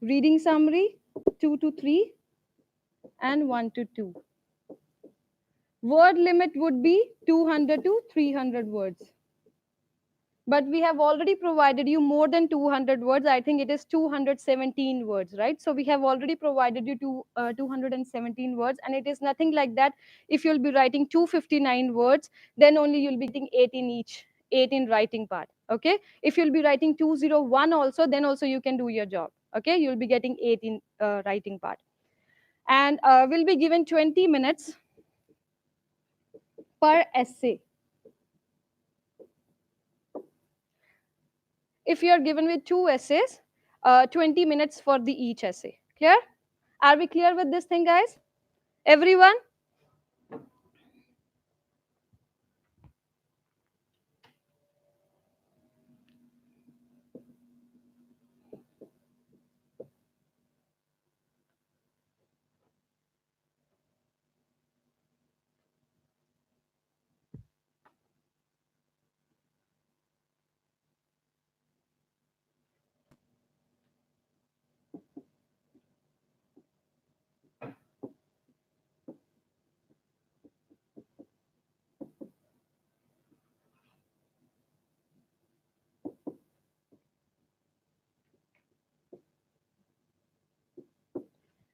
Reading summary, 2 to 3, and 1 to 2. Word limit would be 200 to 300 words. But we have already provided you more than 200 words. I think it is 217 words, right? So we have already provided you 217 words, and it is nothing like that. If you'll be writing 259 words, then only you'll be getting 8 in each, 8 in writing part. Okay. If you'll be writing 201 also, then also you can do your job. Okay. You'll be getting 8 in writing part. And we'll be given 20 minutes per essay. If you are given with 2 essays, 20 minutes for the each essay. Clear? Are we clear with this thing, guys? Everyone?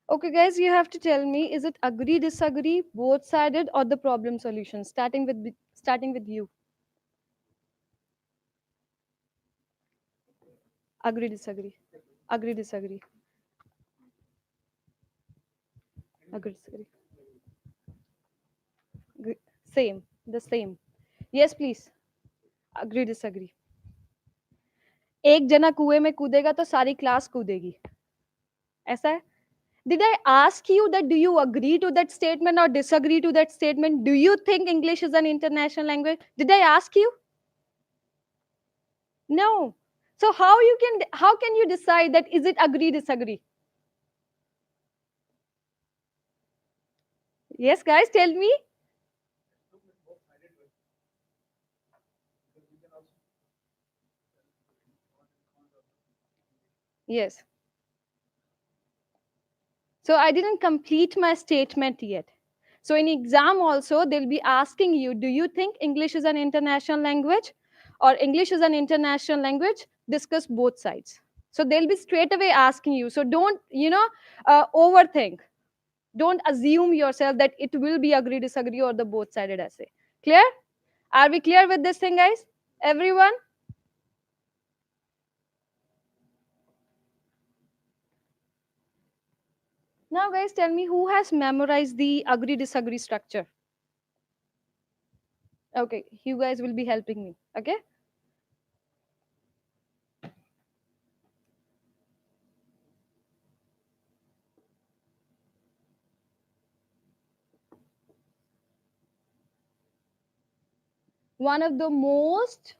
Okay, guys, you have to tell me, is it agree, disagree, both-sided, or the problem solution? Starting with you. Agree, disagree. Agree, disagree. Agree, disagree. Same. The same. Yes, please. Agree, disagree. एक जना कुएं में कूदेगा तो सारी class कूदेगी. ऐसा है? Did I ask you that do you agree to that statement or disagree to that statement? Do you think English is an international language? Did I ask you? No. So how can you decide that is it agree, disagree? Yes, guys, tell me. Yes. So I didn't complete my statement yet. So in exam also, they'll be asking you, do you think English is an international language or English is an international language? Discuss both sides. So they'll be straight away asking you. So don't, overthink. Don't assume yourself that it will be agree, disagree or the both sided essay. Clear? Are we clear with this thing, guys? Everyone? Now, guys, tell me who has memorized the agree, disagree structure? Okay, you guys will be helping me. Okay? One of the most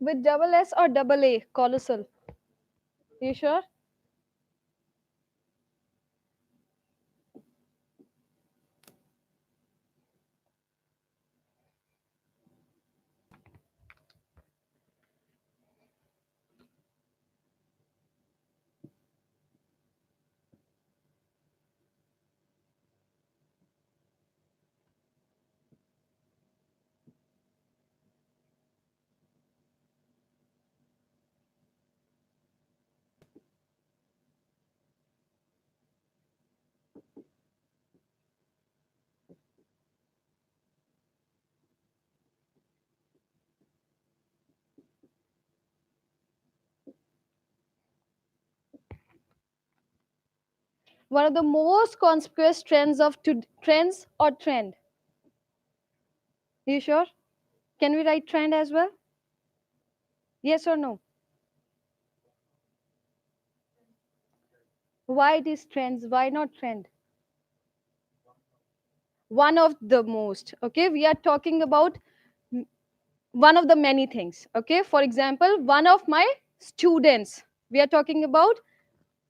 with double S or double A, colossal. You sure? One of the most conspicuous trends or trend. You sure? Can we write trend as well? Yes or no? Why it is trends? Why not trend? One of the most. Okay, we are talking about one of the many things. Okay, for example, one of my students. We are talking about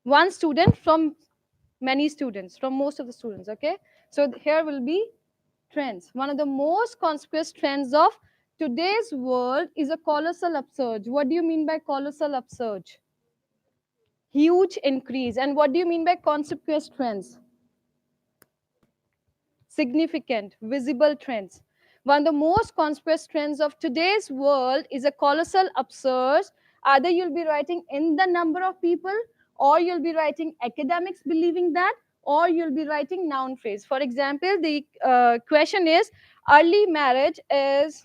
one student from many students, from most of the students. Okay, so here will be trends. One of the most conspicuous trends of today's world is a colossal upsurge. What do you mean by colossal upsurge? Huge increase. And what do you mean by conspicuous trends? Significant, visible trends. One of the most conspicuous trends of today's world is a colossal upsurge. Either you'll be writing in the number of people, or you'll be writing academics believing that, or you'll be writing noun phrase. For example, the question is early marriage is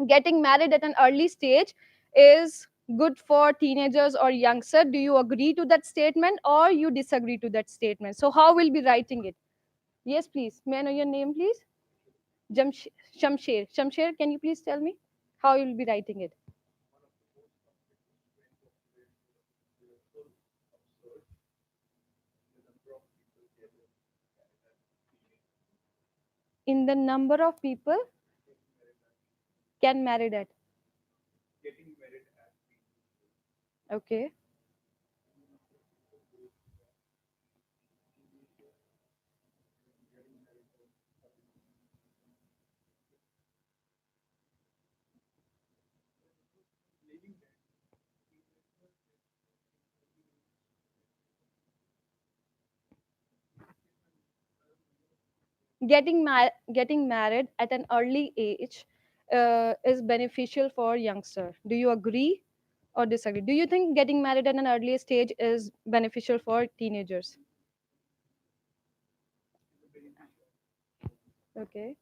getting married at an early stage is good for teenagers or youngster. Do you agree to that statement or you disagree to that statement? So how will be writing it? Yes, please. May I know your name, please? Jamsh- Shamsher. Shamsher, can you please tell me how you will be writing it? In the number of people can marry that. Okay. Getting married at an early age is beneficial for youngster. Do you agree or disagree? Do you think getting married at an early stage is beneficial for teenagers? Okay.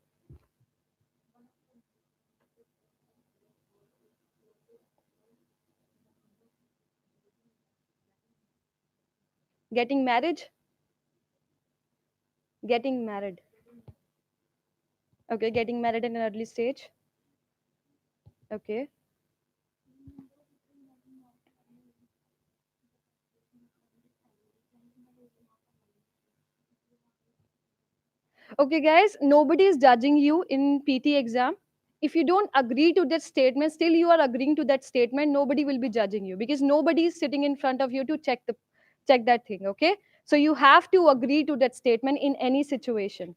Getting married? Getting married. Okay, getting married at an early stage. Okay. Okay, guys, nobody is judging you in PT exam. If you don't agree to that statement, still you are agreeing to that statement, nobody will be judging you because nobody is sitting in front of you to check that thing, okay? So you have to agree to that statement in any situation.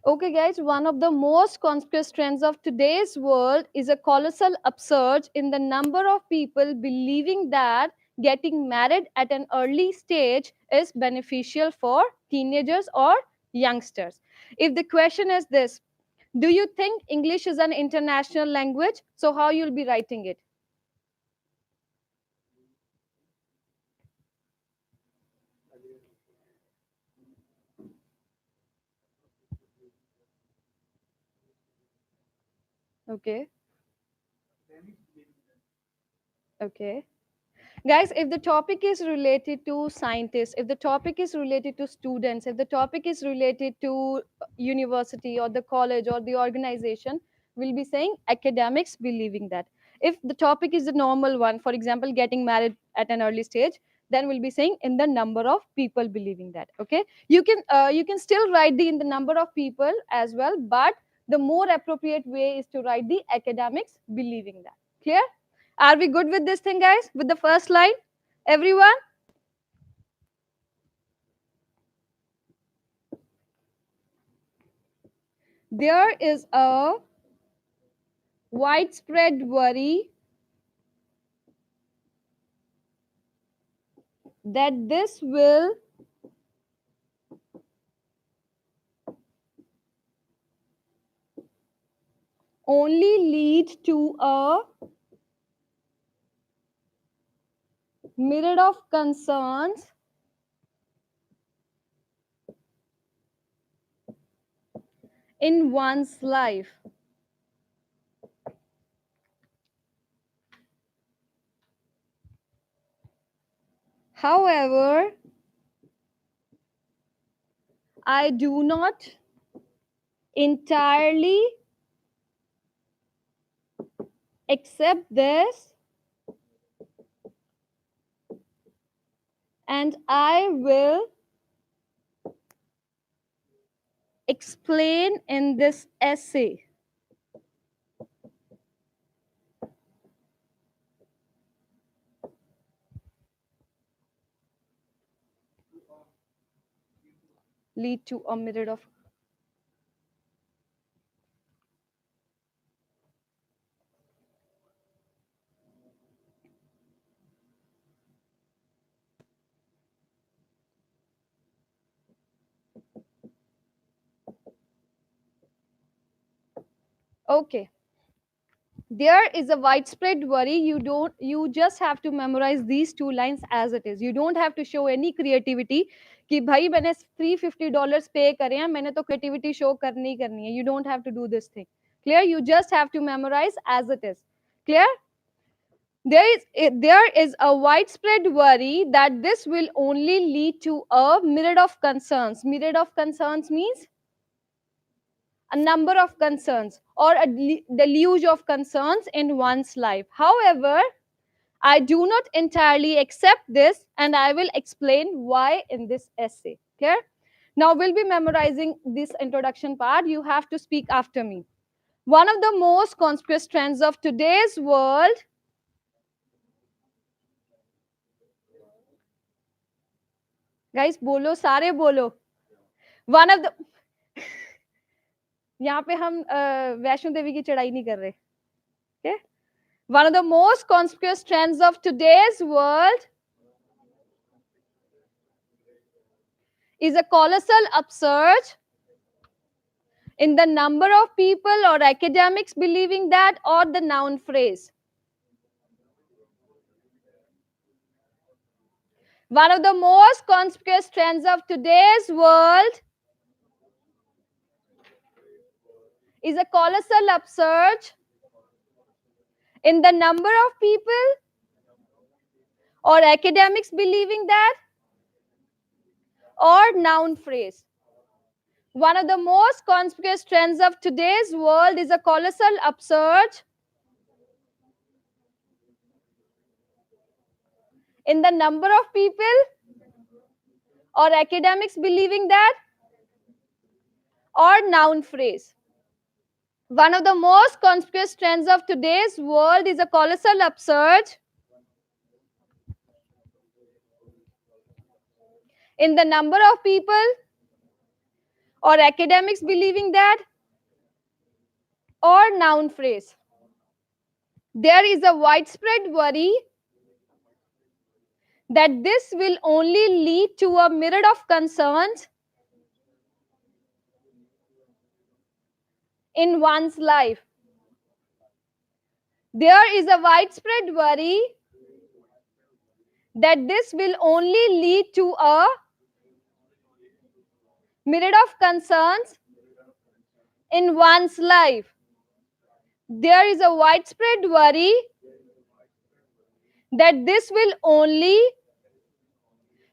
Okay, guys, one of the most conspicuous trends of today's world is a colossal upsurge in the number of people believing that getting married at an early stage is beneficial for teenagers or youngsters. If the question is this, do you think English is an international language? So, how you'll be writing it? Okay, okay. Guys, if the topic is related to scientists, if the topic is related to students, if the topic is related to university or the college or the organization, we'll be saying academics believing that. If the topic is the normal one, for example, getting married at an early stage, then we'll be saying in the number of people believing that. Okay, you can still write the in the number of people as well, but the more appropriate way is to write the academics believing that. Clear? Are we good with this thing, guys? With the first line? Everyone? There is a widespread worry that this will only lead to a myriad of concerns in one's life. However, I do not entirely accept this, and I will explain in this essay. Lead to a myriad of. Okay. There is a widespread worry. You just have to memorize these two lines as it is. You don't have to show any creativity कि भाई मैंने $350 पे करे हैं, मैंने तो creativity show करनी ही करनी है. You don't have to do this thing. Clear? You just have to memorize as it is. Clear? There is a widespread worry that this will only lead to a myriad of concerns. Myriad of concerns means a number of concerns or a deluge of concerns in one's life. However, I do not entirely accept this, and I will explain why in this essay. Clear? Now we'll be memorizing this introduction part. You have to speak after me. One of the most conspicuous trends of today's world. Guys, bolo, sare bolo. One of the यहाँ पे हम वैष्णो देवी की चढ़ाई नहीं कर रहे. Okay? One of the most conspicuous trends of today's world is a colossal upsurge in the number of people or academics believing that, or the noun phrase. One of the most conspicuous trends of today's world is a colossal upsurge in the number of people or academics believing that, or noun phrase. One of the most conspicuous trends of today's world is a colossal upsurge in the number of people or academics believing that, or noun phrase. One of the most conspicuous trends of today's world is a colossal upsurge in the number of people or academics believing that, or noun phrase. There is a widespread worry that this will only lead to a myriad of concerns in one's life. There is a widespread worry that this will only lead to a myriad of concerns in one's life. There is a widespread worry that this will only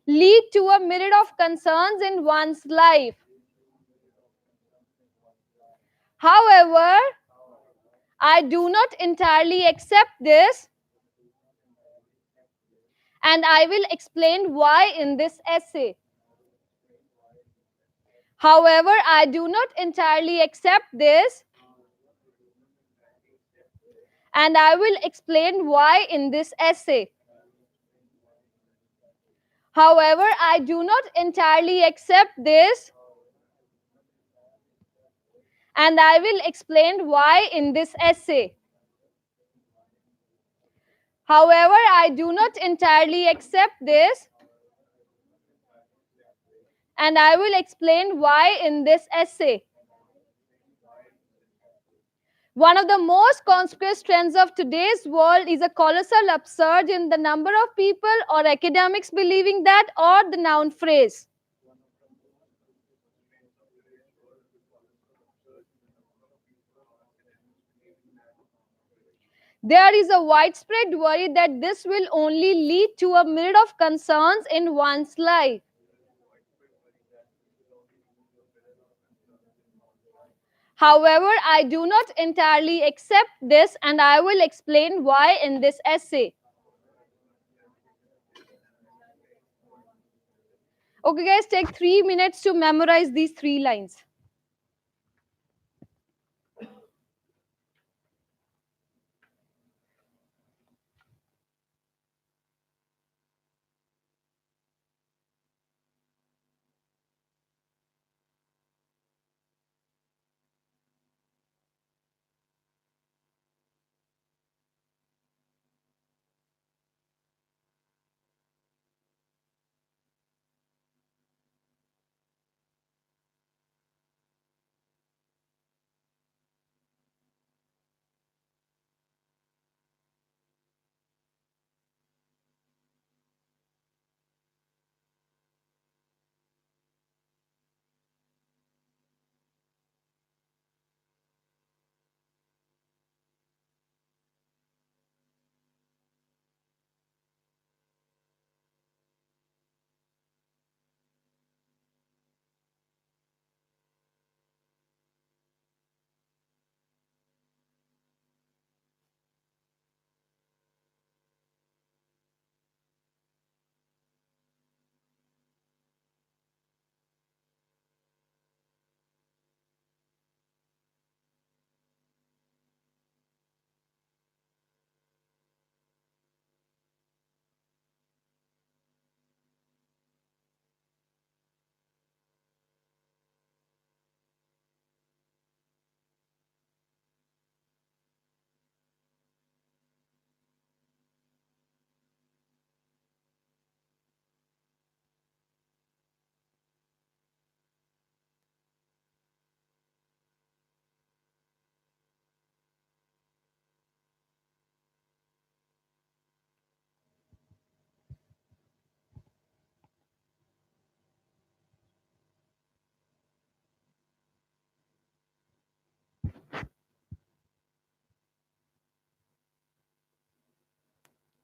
lead to a myriad of concerns in one's life. However, I do not entirely accept this, and I will explain why in this essay. However, I do not entirely accept this, and I will explain why in this essay. However, I do not entirely accept this, and I will explain why in this essay. However, I do not entirely accept this, and I will explain why in this essay. One of the most conspicuous trends of today's world is a colossal upsurge in the number of people or academics believing that or the noun phrase. There is a widespread worry that this will only lead to a myriad of concerns in one's life. However, I do not entirely accept this and I will explain why in this essay. Okay, guys, take 3 minutes to memorize these three lines.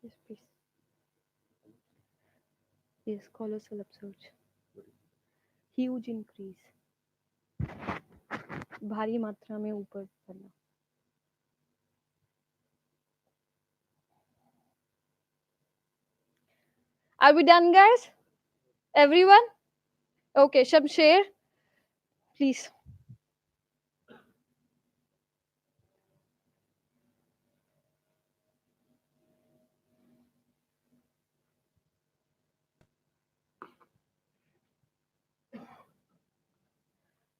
Yes, please. Yes, colossal upsurge. Huge increase. भारी मात्रा में ऊपर बढ़ना. Are we done, guys? Everyone? Okay, Shamsher, please.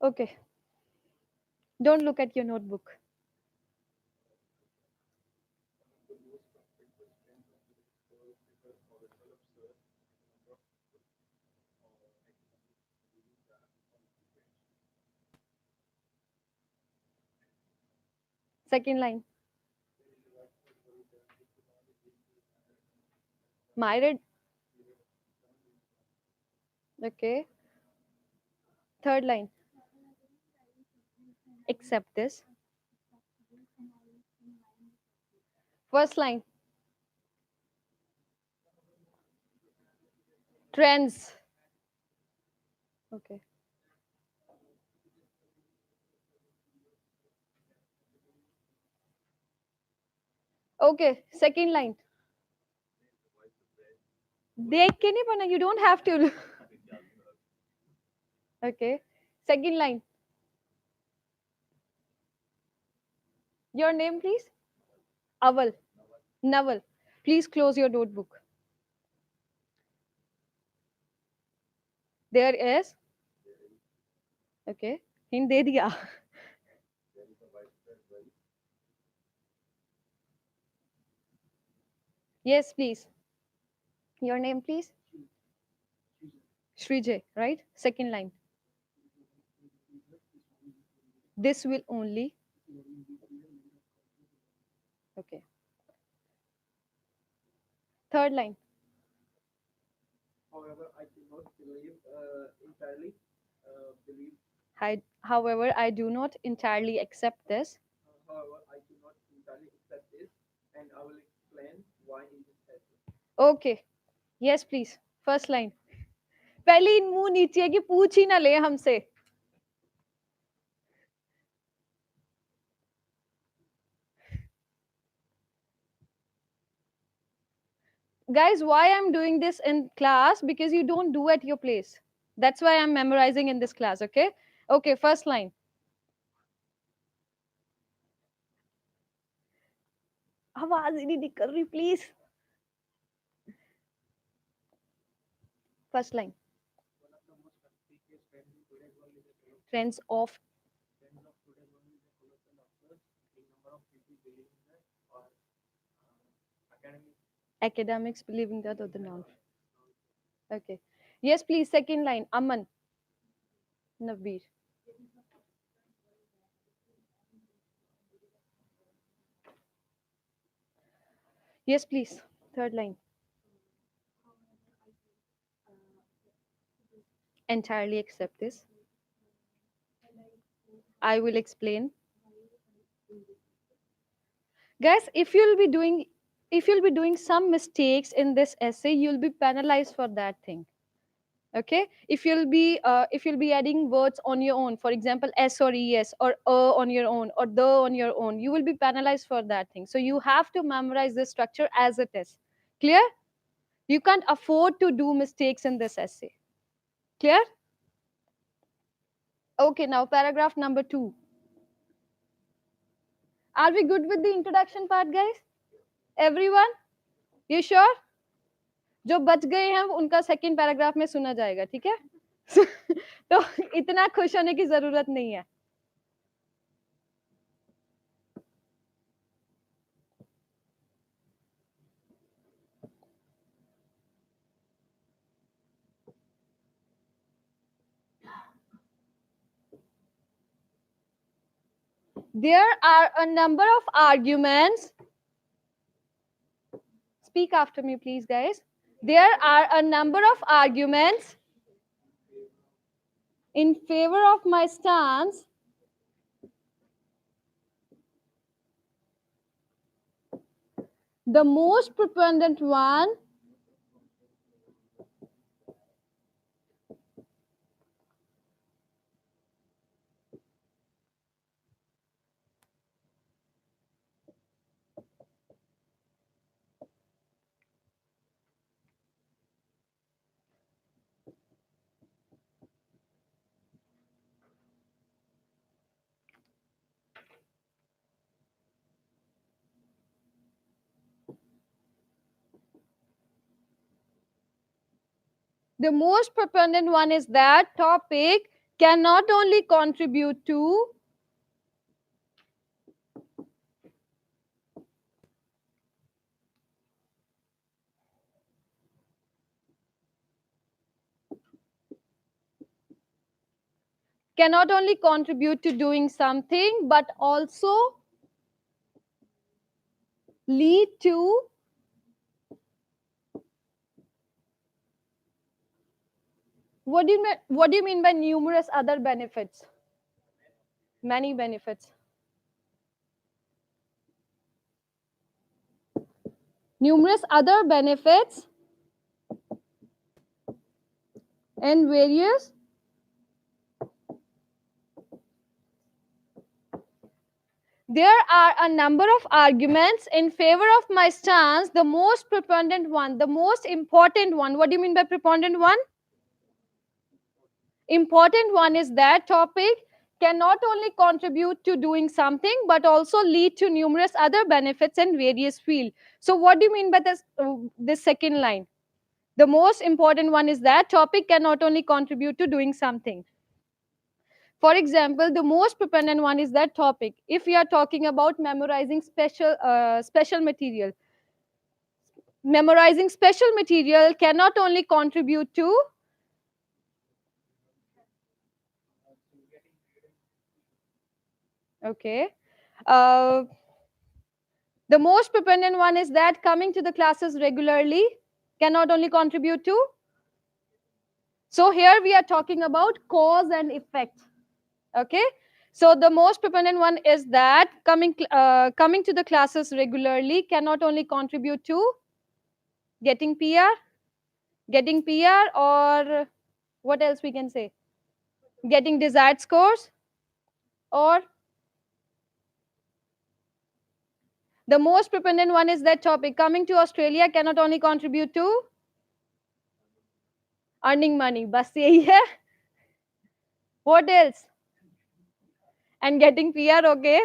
Okay, don't look at your notebook. Second line. Myriad. Okay. Third line. Accept this. First line. Trends. Okay. Okay. Second line. देख के नहीं पढ़ना. You don't have to. Okay. Second line. Your name, please. Aval. Naval. Please close your notebook. There is. Okay. Hint दे दिया. Yes, please. Your name, please. Srijay, right? Second line. This will only. Okay. Third line. However, I do not entirely accept this. Okay. Yes, please. First line. पहले इन मुंह नीचे है कि पूछ ही ना ले हमसे. Guys, why I'm doing this in class? Because you don't do at your place. That's why I'm memorizing in this class. Okay. Okay. First line. आवाज ही नहीं निकल रही please. First line. Trends of academics believing that or the noun. Okay. Yes, please. Second line. Aman. Navbir. Yes, please. Third line. Entirely accept this. I will explain. Guys, if you'll be doing some mistakes in this essay, you'll be penalized for that thing. Okay, if you'll be adding words on your own, for example s or es or on your own or the on your own, you will be penalized for that thing. So you have to memorize this structure as it is. Clear? You can't afford to do mistakes in this essay. Clear? Okay, now paragraph number 2. Are we good with the introduction part, guys? Everyone, you sure? जो बच गए हैं उनका second paragraph में सुना जाएगा, ठीक है? तो इतना खुश होने की जरूरत नहीं है. There are a number of arguments. Speak after me, please, guys. There are a number of arguments in favor of my stance. The most preponderant one the most preponderant one is that topic can not only contribute to doing something but also lead to what do you mean by numerous other benefits? Many benefits. Numerous other benefits and various there are a number of arguments in favor of my stance. The most preponderant one, the most important one. What do you mean by preponderant one? Important one is that topic can not only contribute to doing something but also lead to numerous other benefits in various fields. So what do you mean by this second line? The most important one is that topic can not only contribute to doing something. For example, the most preponderant one is that topic. If we are talking about memorizing special material can not only contribute to okay. Uh, The most proponent one is that coming to the classes regularly can not only contribute to. So here we are talking about cause and effect. Okay. So the most proponent one is that coming to the classes regularly can not only contribute to getting PR, or what else we can say? Getting desired scores, or the most proponent one is that topic coming to Australia cannot only contribute to earning money. बस यही है. What else? And getting PR. Okay.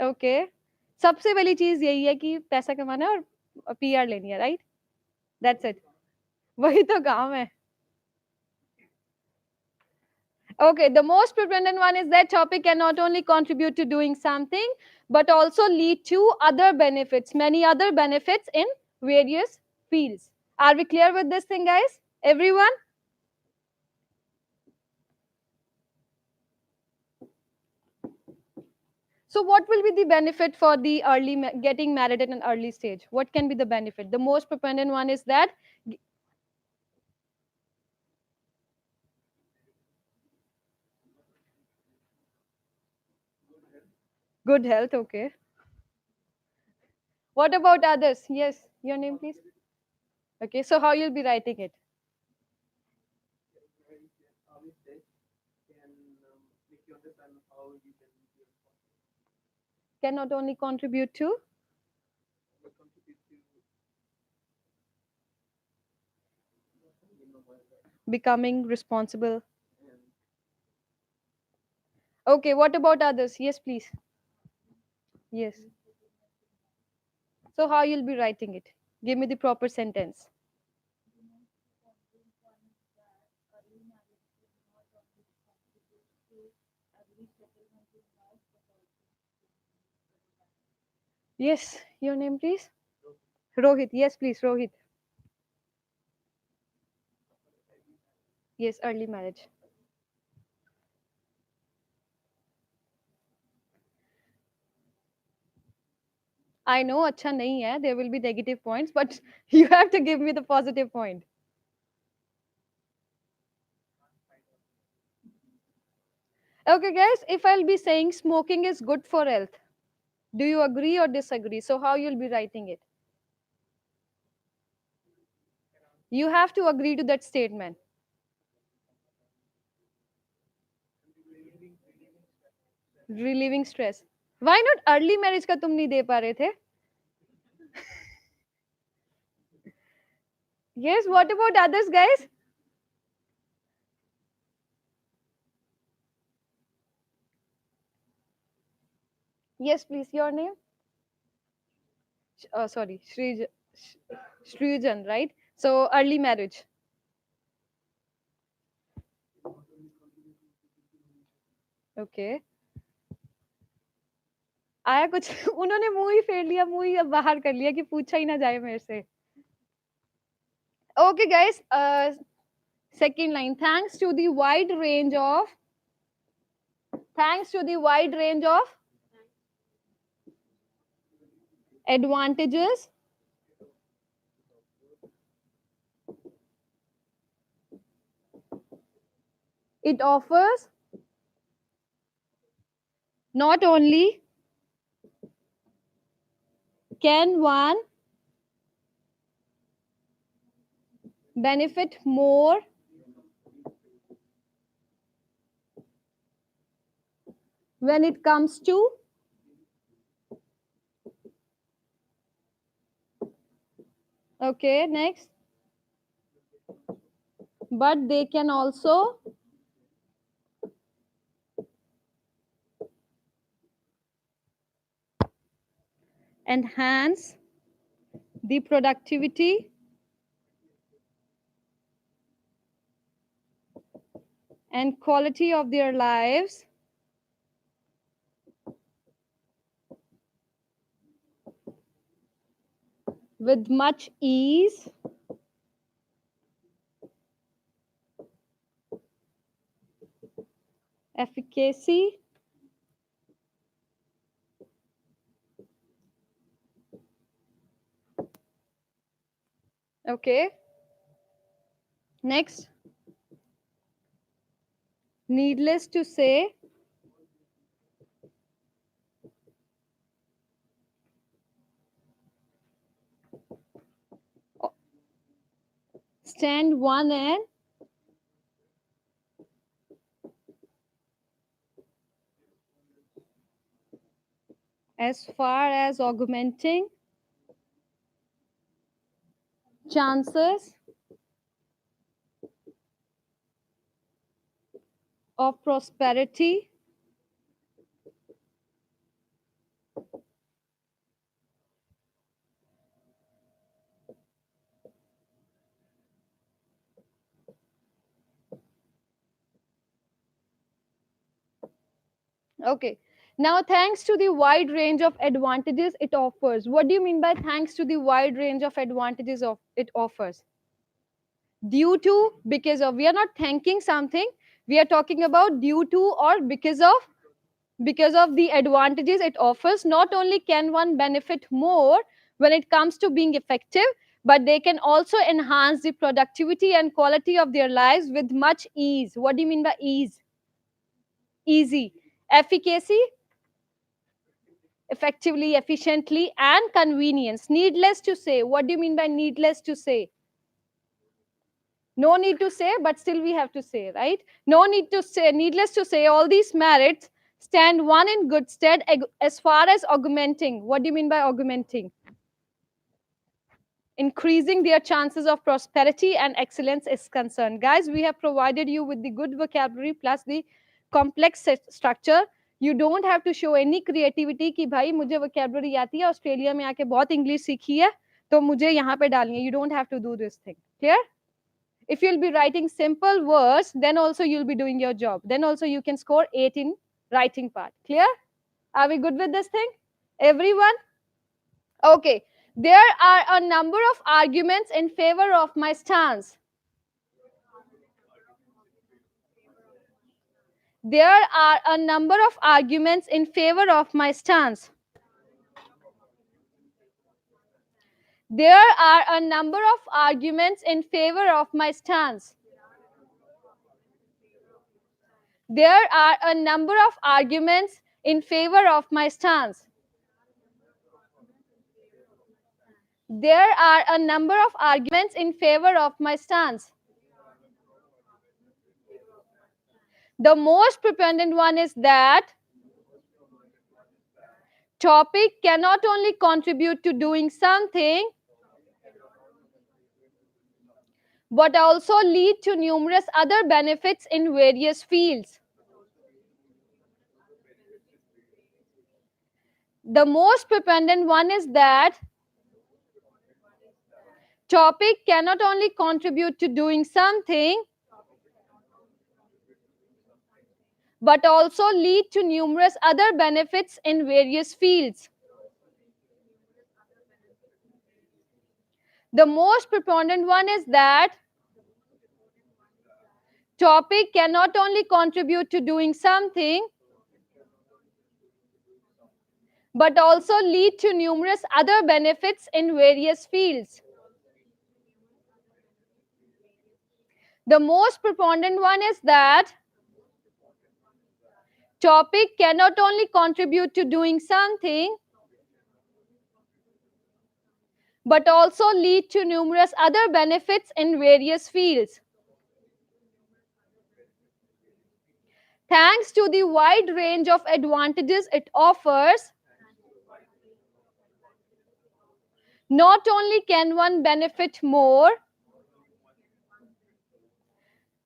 Okay. सबसे पहली चीज यही है कि पैसा कमाना है और PR लेनी है, right? That's it. वही तो काम है. Okay, the most prevalent one is that topic can not only contribute to doing something, but also lead to other benefits, many other benefits in various fields. Are we clear with this thing, guys? Everyone? So what will be the benefit for the getting married at an early stage? What can be the benefit? The most prevalent one is that good health, okay. What about others? Yes, your name please. Okay, so how you'll be writing it? Can not only contribute to becoming responsible. Okay, what about others? Yes, please. Yes. So how you'll be writing it? Give me the proper sentence. Yes, your name please? Rohit. Yes, please, Rohit. Yes, early marriage. I know अच्छा नहीं है. There will be negative points, but you have to give me the positive point. Okay, guys, if I'll be saying smoking is good for health, do you agree or disagree? So how you'll be writing it? You have to agree to that statement. Relieving stress. Why not early marriage का तुम नहीं दे पा रहे थे? Yes, what about others, guys? Yes, please, your name? Sorry, Shrijan, right? So early marriage. Okay. आया कुछ उन्होंने मुंह ही फेर लिया, मुंह ही बाहर कर लिया कि पूछा ही ना जाए मेरे से. Okay, guys. Second line. Thanks to the wide range of advantages it offers, not only can one benefit more when it comes to okay, next, but they can also enhance the productivity and quality of their lives with much ease, efficacy, Okay. Next. Needless to say, stand one and as far as augmenting chances of prosperity. Okay. Now, thanks to the wide range of advantages it offers. What do you mean by thanks to the wide range of advantages of it offers? Due to, because of, we are not thanking something. We are talking about due to or because of the advantages it offers. Not only can one benefit more when it comes to being effective, but they can also enhance the productivity and quality of their lives with much ease. What do you mean by ease? Easy. Efficacy, effectively, efficiently, and convenience. Needless to say. What do you mean by needless to say? No need to say, but still we have to say, right? No need to say, needless to say, all these merits stand one in good stead as far as augmenting. What do you mean by augmenting? Increasing their chances of prosperity and excellence is concerned. Guys, we have provided you with the good vocabulary plus the complex structure. You don't have to show any creativity कि भाई मुझे vocabulary आती है, Australia में आके बहुत English सीखी है तो मुझे यहाँ पे डालनी है. You don't have to do this thing. Clear? If you'll be writing simple words, then also you'll be doing your job. Then also you can score 8 in writing part. Clear? Are we good with this thing? Everyone? Okay. There are a number of arguments in favor of my stance. There are a number of arguments in favor of my stance. There are a number of arguments in favor of my stance. There are a number of arguments in favor of my stance. There are a number of arguments in favor of my stance. The most preponderant one is that topic cannot only contribute to doing something, but also lead to numerous other benefits in various fields. The most preponderant one is that topic cannot only contribute to doing something, but also lead to numerous other benefits in various fields. The most preponderant one is that topic cannot only contribute to doing something, but also lead to numerous other benefits in various fields. The most preponderant one is that topic cannot only contribute to doing something, but also lead to numerous other benefits in various fields. Thanks to the wide range of advantages it offers, not only can one benefit more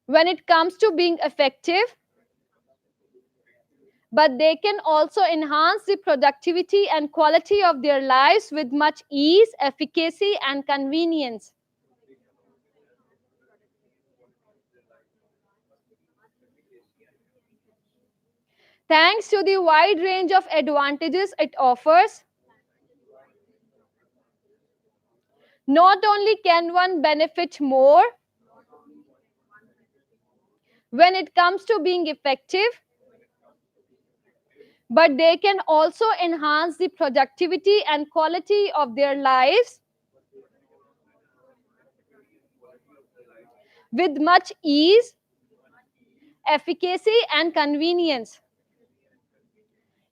when it comes to being effective, but they can also enhance the productivity and quality of their lives with much ease, efficacy, and convenience. Thanks to the wide range of advantages it offers, not only can one benefit more when it comes to being effective, but they can also enhance the productivity and quality of their lives with much ease, efficacy, and convenience.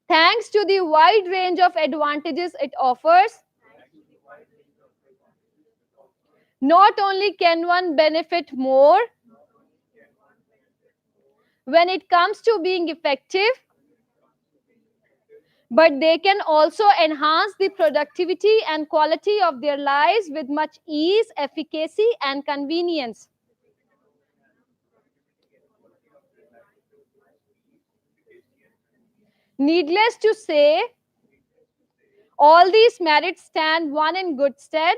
Thanks to the wide range of advantages it offers, not only can one benefit more when it comes to being effective, but they can also enhance the productivity and quality of their lives with much ease, efficacy, and convenience. Needless to say, all these merits stand one in good stead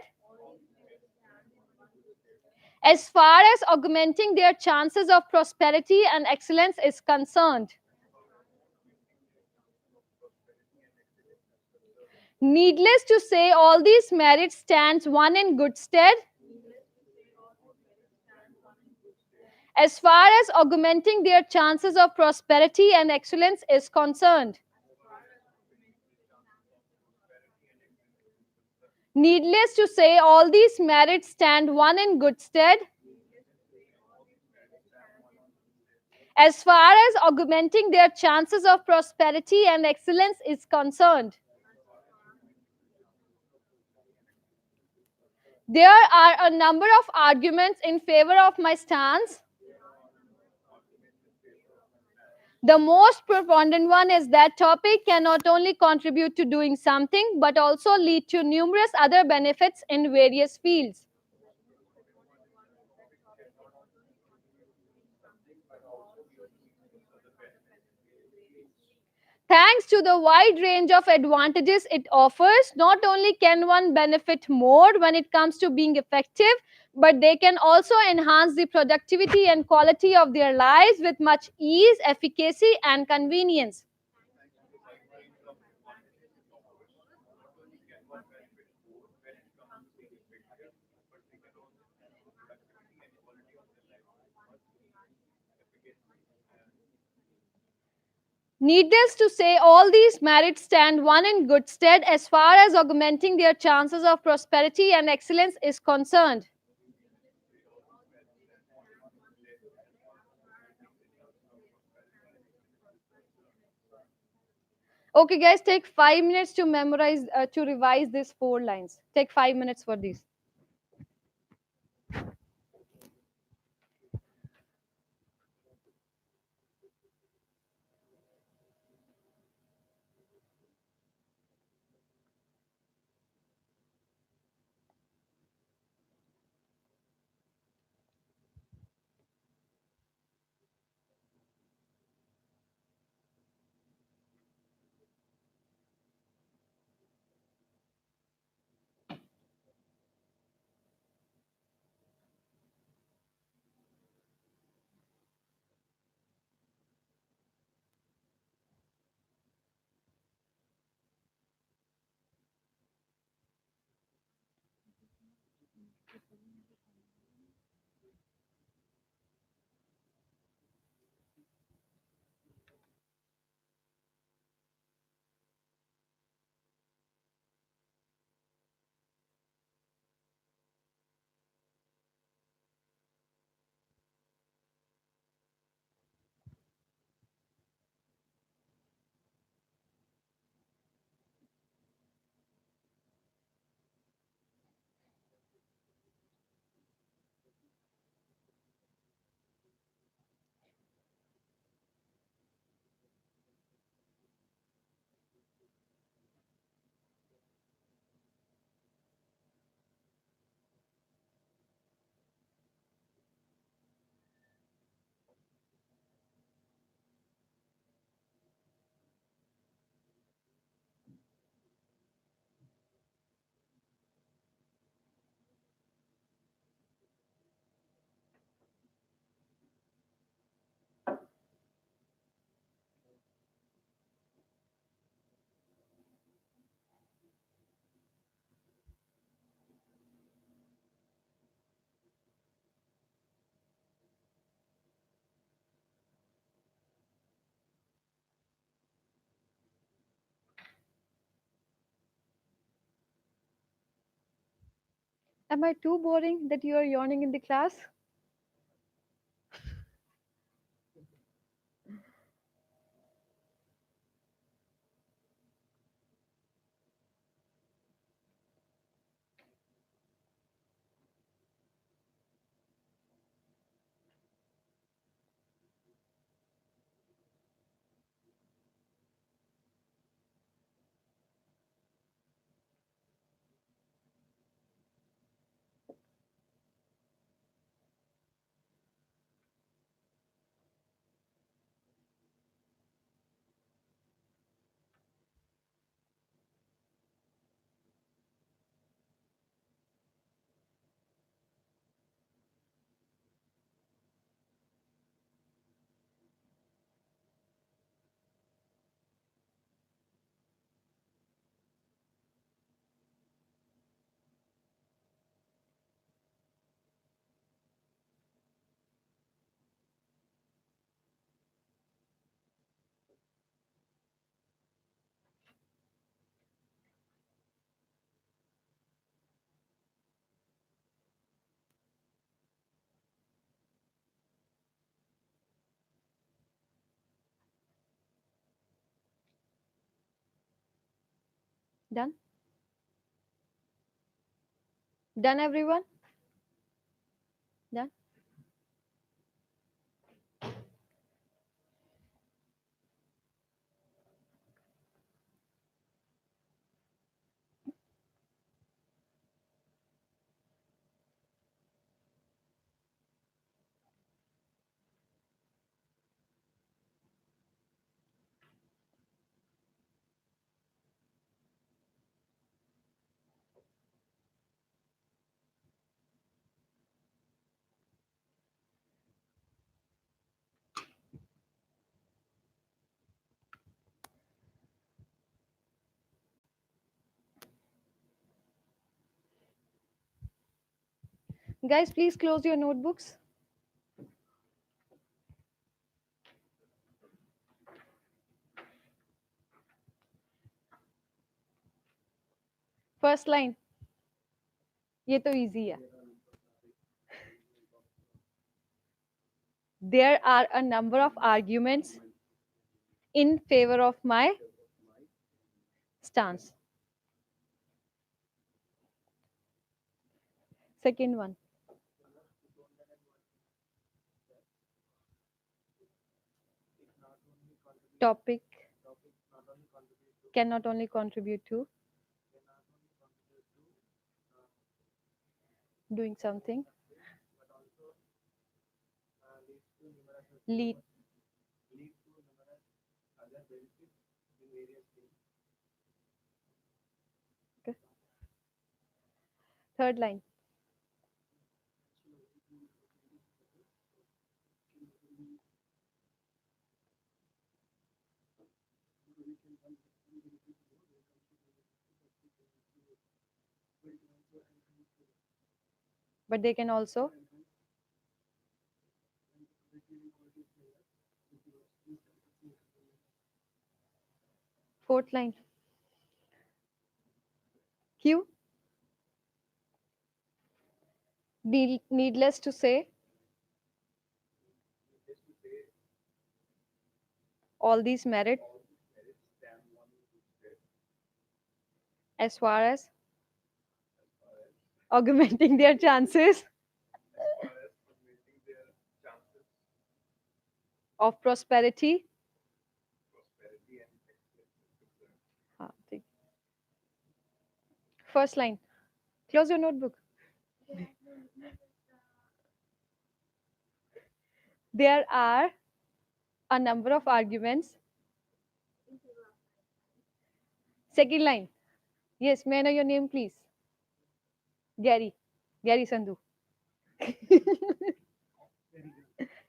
as far as augmenting their chances of prosperity and excellence is concerned. Needless to say, all these merits stands one in good stead as far as augmenting their chances of prosperity and excellence is concerned. Needless to say, all these merits stand one in good stead as far as augmenting their chances of prosperity and excellence is concerned. There are a number of arguments in favor of my stance. The most preponderant one is that topic can not only contribute to doing something but also lead to numerous other benefits in various fields. Thanks to the wide range of advantages it offers, not only can one benefit more when it comes to being effective, but they can also enhance the productivity and quality of their lives with much ease, efficacy, and convenience. Needless to say, all these merits stand one in good stead as far as augmenting their chances of prosperity and excellence is concerned. Okay, guys, take 5 minutes to memorize, to revise these 4 lines. Take 5 minutes for these. Am I too boring that you are yawning in the class? Done? Done, everyone? Done? Guys, please close your notebooks. First line. ये तो easy है. There are a number of arguments in favor of my stance. Second one. Topic can not only contribute to doing something, lead. Okay. Third line. But they can also. Fourth line. Q. Needless to say, all these merit as far as augmenting their chances of prosperity. हाँ, ठीक. First line. Close your notebook. There are a number of arguments. Second line. Yes, may I know your name, please? Gary. Gary Sandhu.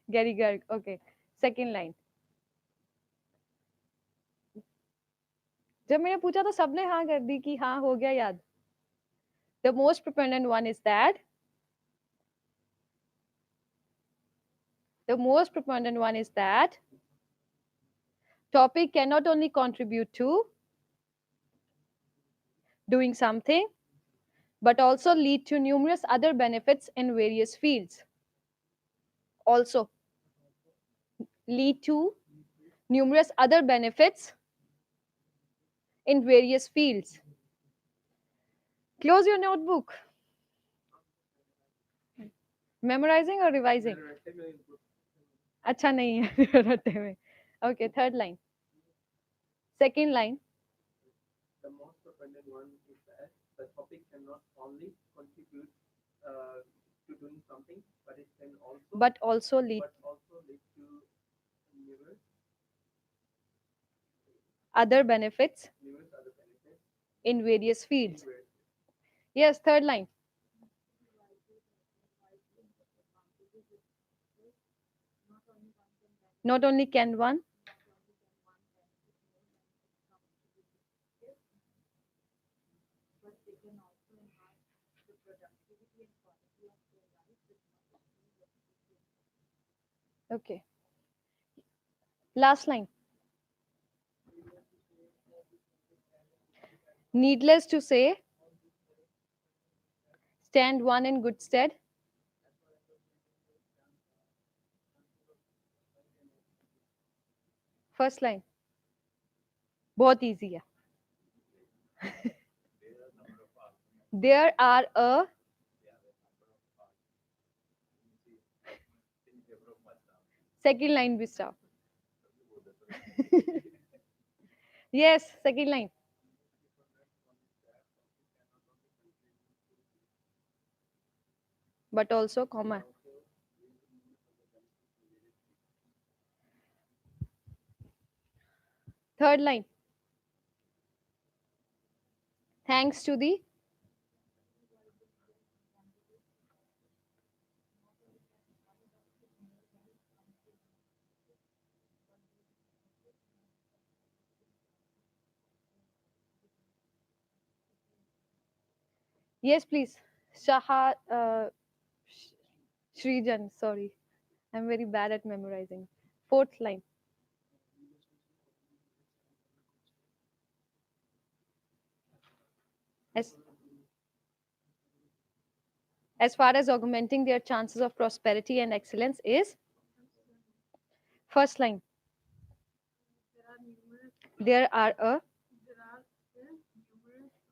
Gary Garg. Okay. Second line. जब मैंने पूछा तो सबने हाँ कर दी कि हाँ हो गया याद. The most proponent one is that topic can not only contribute to doing something but also lead to numerous other benefits in various fields. Also lead to numerous other benefits in various fields. Close your notebook. Memorizing or revising? अच्छा नहीं है रट्टे में. Okay, third line. Second line. The most proponent one is that the topic cannot only contribute to doing something, but it can also lead to numerous other benefits benefits in various fields. in various. Yes, third line. Not only can one, okay. Last line. Needless to say, stand one in good stead. First line. बहुत easy है. There are a second line भी stop. Yes, second line. But also comma. Third line. Thanks to the. Yes, please. Shaha. Shrijan. Sorry. I'm very bad at memorizing. Fourth line. As, as far as augmenting their chances of prosperity and excellence is first line. There are a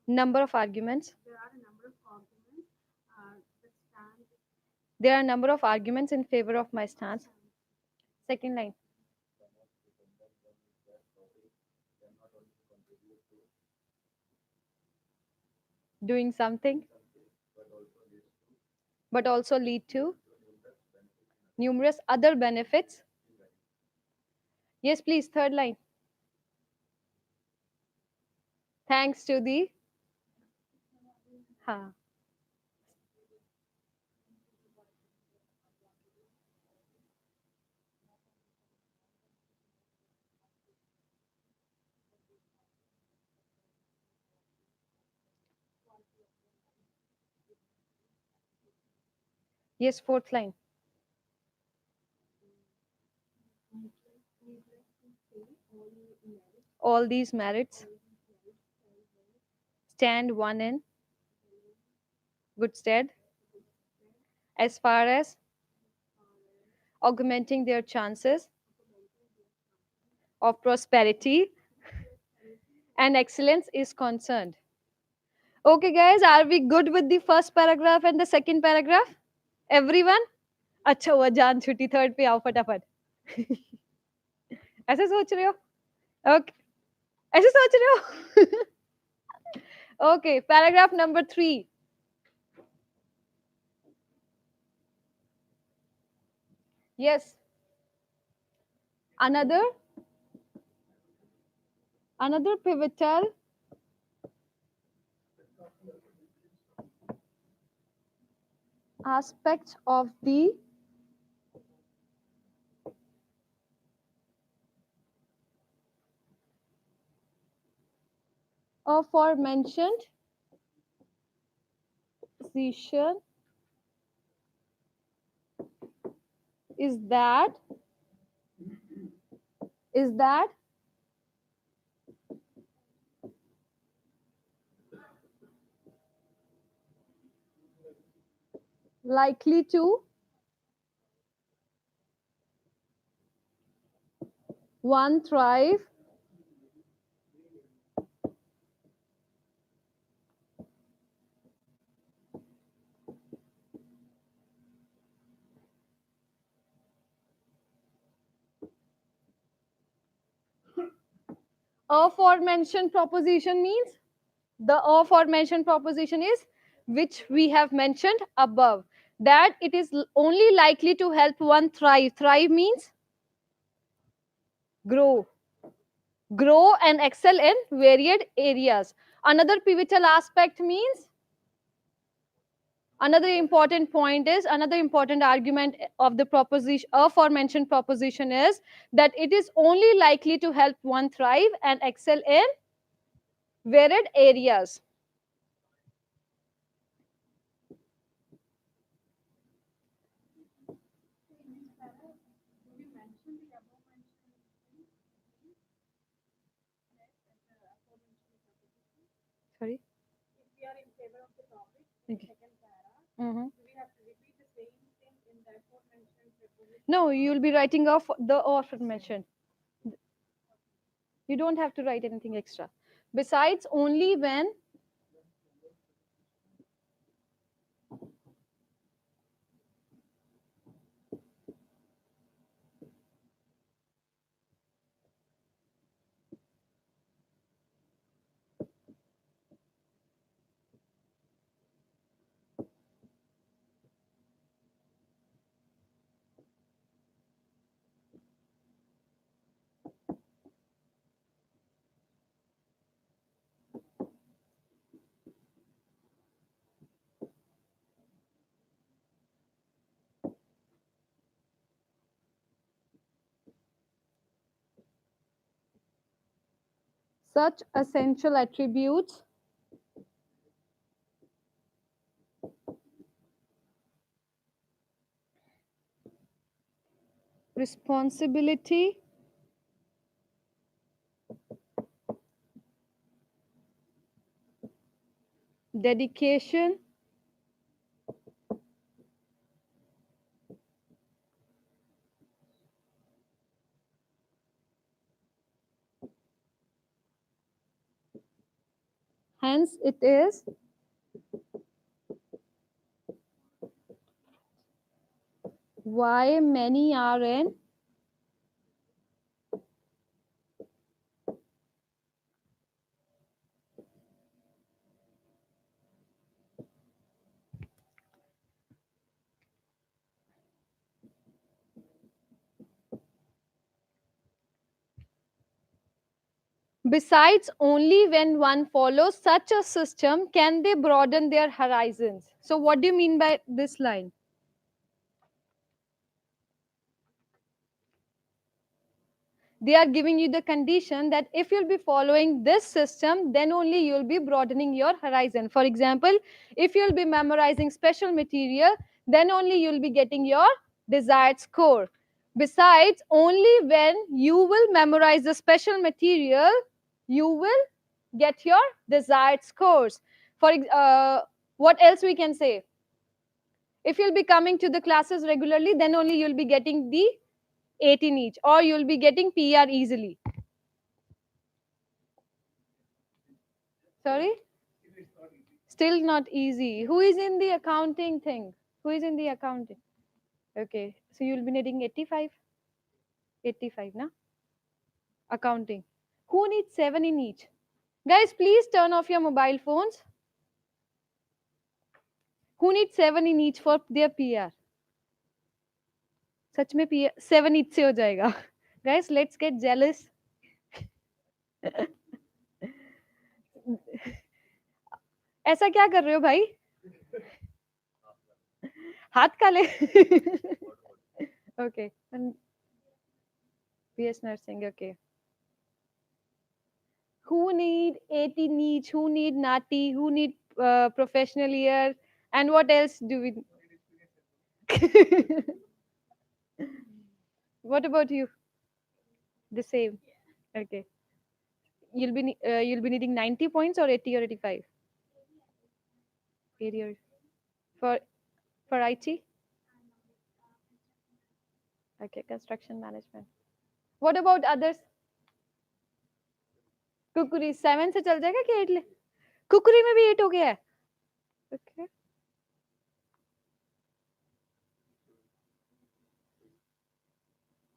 number of arguments. There are a number of arguments in favor of my stance. Second line. Doing something, but also lead to numerous other benefits. Yes, please. Third line. Thanks to the. Ha. Yes, fourth line. All these merits stand one in good stead as far as augmenting their chances of prosperity and excellence is concerned. Okay, guys, are we good with the first paragraph and the second paragraph? Everyone? अच्छा हुआ जान छुट्टी third पे आओ फटाफट ऐसे सोच रहे हो ओके ऐसे सोच रहे हो okay paragraph number 3 yes another another pivotal aspect of the aforementioned position is that likely to one thrive aforementioned proposition means the aforementioned proposition is which we have mentioned above that it is only likely to help one thrive means grow and excel in varied areas. Another pivotal aspect means another important point is another important argument of the proposition aforementioned proposition is that it is only likely to help one thrive and excel in varied areas. Sorry. Okay. Mhm. No, you'll be writing off the aforementioned. You don't have to write anything extra. Besides only when such essential attributes, responsibility, dedication, hence it is why many are in besides only when one follows such a system can they broaden their horizons. So what do you mean by this line? They are giving you the condition that if you'll be following this system, then only you'll be broadening your horizon. For example, if you'll be memorizing special material, then only you'll be getting your desired score. Besides, only when you will memorize the special material, you will get your desired scores. What else we can say? If you'll be coming to the classes regularly, then only you'll be getting the 18 each, or you'll be getting PR easily. Sorry? Still not easy. Who is in the accounting thing? Who is in the accounting? Okay. So you'll be needing 85? 85, na? Accounting. Who needs 7 in each? Guys, please turn off your mobile phones. Who needs 7 in each for their PR? सच में PR 7 each से हो जाएगा. Guys, let's get jealous. ऐसा क्या कर रहे हो भाई? हाथ काले. Okay. And BS nursing. Okay. Who need 18 each? Who need Nati? Who need professional year? And what else do we? What about you? The same. Okay. You'll be needing 90 points or 80 or 85. 80 or for IT. Okay, construction management. What about others? कुकुरी 7 से चल जाएगा कि 8 ले? कुकुरी में भी 8 हो गया है. Okay.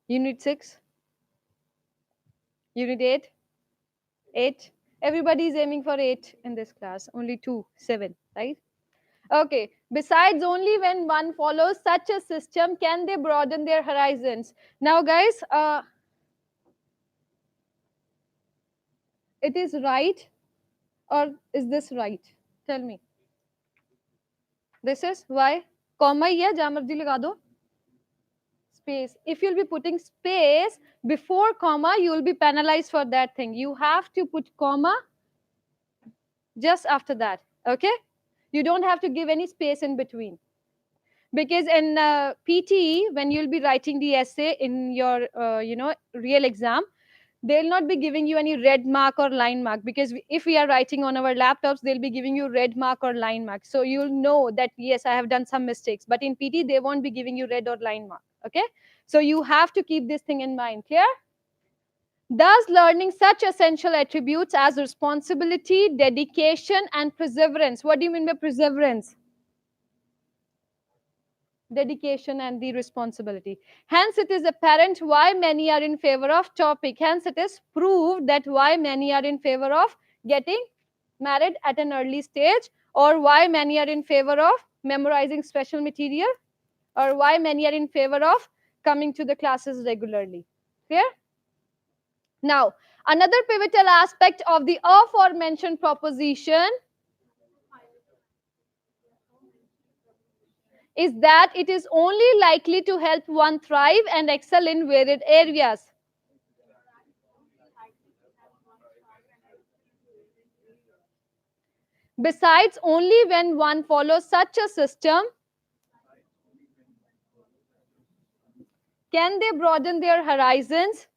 Unit 6. Unit 8. 8. Everybody is aiming for 8 in this class. Only 2, 7, right? Okay. Besides, only when one follows such a system can they broaden their horizons. Now, guys, it is right or is this right? Tell me. This is why? Comma ही है, जहाँ मर्जी लगा दो. Space. If you'll be putting space before comma, you will be penalized for that thing. You have to put comma just after that. Okay? You don't have to give any space in between. Because in PTE, when you'll be writing the essay in your real exam, they'll not be giving you any red mark or line mark, because if we are writing on our laptops, they'll be giving you red mark or line mark, so you'll know that yes, I have done some mistakes. But in PT, they won't be giving you red or line mark. Okay, so you have to keep this thing in mind. Clear? Thus, learning such essential attributes as responsibility, dedication, and perseverance. What do you mean by perseverance? Dedication and the responsibility. Hence, it is apparent why many are in favor of topic. Hence, it is proved that why many are in favor of getting married at an early stage, or why many are in favor of memorizing special material, or why many are in favor of coming to the classes regularly. Clear? Now, another pivotal aspect of the aforementioned proposition is that it is only likely to help one thrive and excel in varied areas. Besides, only when one follows such a system can they broaden their horizons,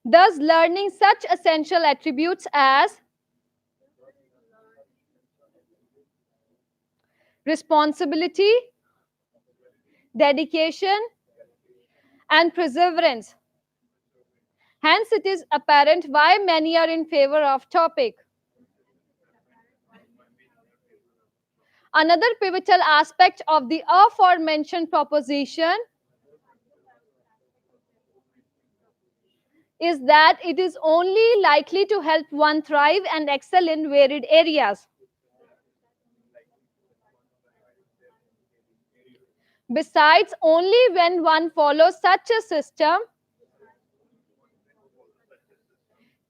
thus learning such essential attributes as responsibility, dedication, and perseverance. Hence, it is apparent why many are in favor of topic. Another pivotal aspect of the aforementioned proposition is that it is only likely to help one thrive and excel in varied areas. Besides, only when one follows such a system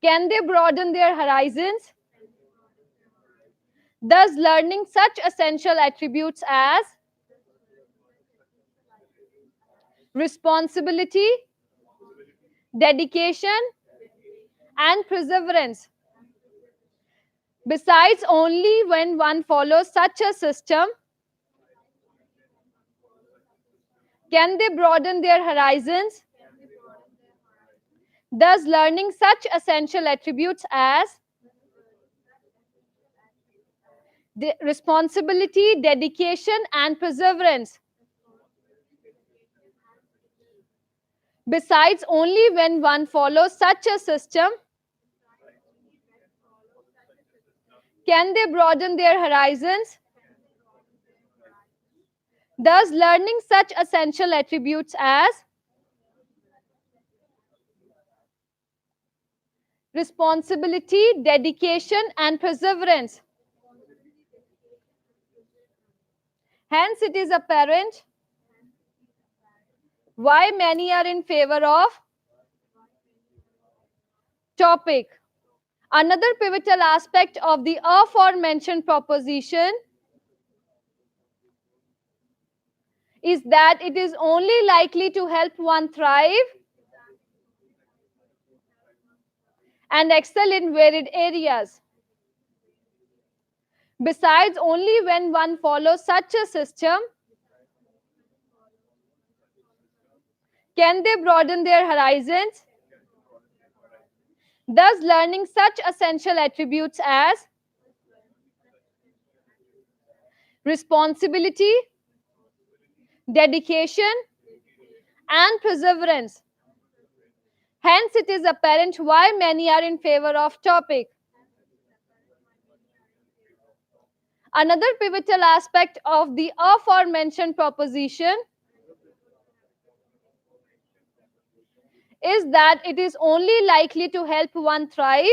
can they broaden their horizons, thus learning such essential attributes as responsibility, dedication, and perseverance. Besides, only when one follows such a system can they broaden their horizons, thus learning such essential attributes as responsibility, dedication, and perseverance. Besides, only when one follows such a system can they broaden their horizons, thus learning such essential attributes as responsibility, dedication, and perseverance. Hence, it is apparent why many are in favor of topic. Another pivotal aspect of the aforementioned proposition is that it is only likely to help one thrive and excel in varied areas. Besides, only when one follows such a system can they broaden their horizons, thus learning such essential attributes as responsibility, dedication, and perseverance. Hence, it is apparent why many are in favor of topic. Another pivotal aspect of the aforementioned proposition is that it is only likely to help one thrive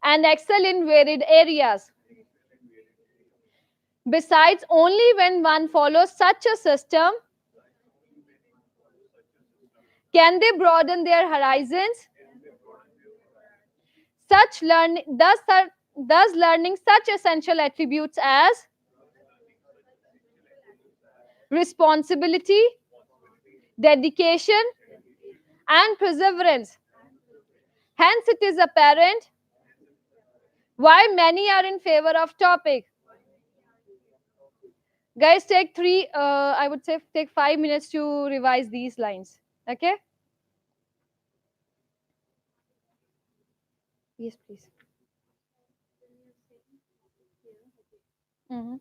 and excel in varied areas. Besides, only when one follows such a system can they broaden their horizons, thus learning such essential attributes as responsibility, dedication, and perseverance. Hence, it is apparent why many are in favor of topic. Guys, take I would say take 5 minutes to revise these lines. Okay? Yes, please. Mhm.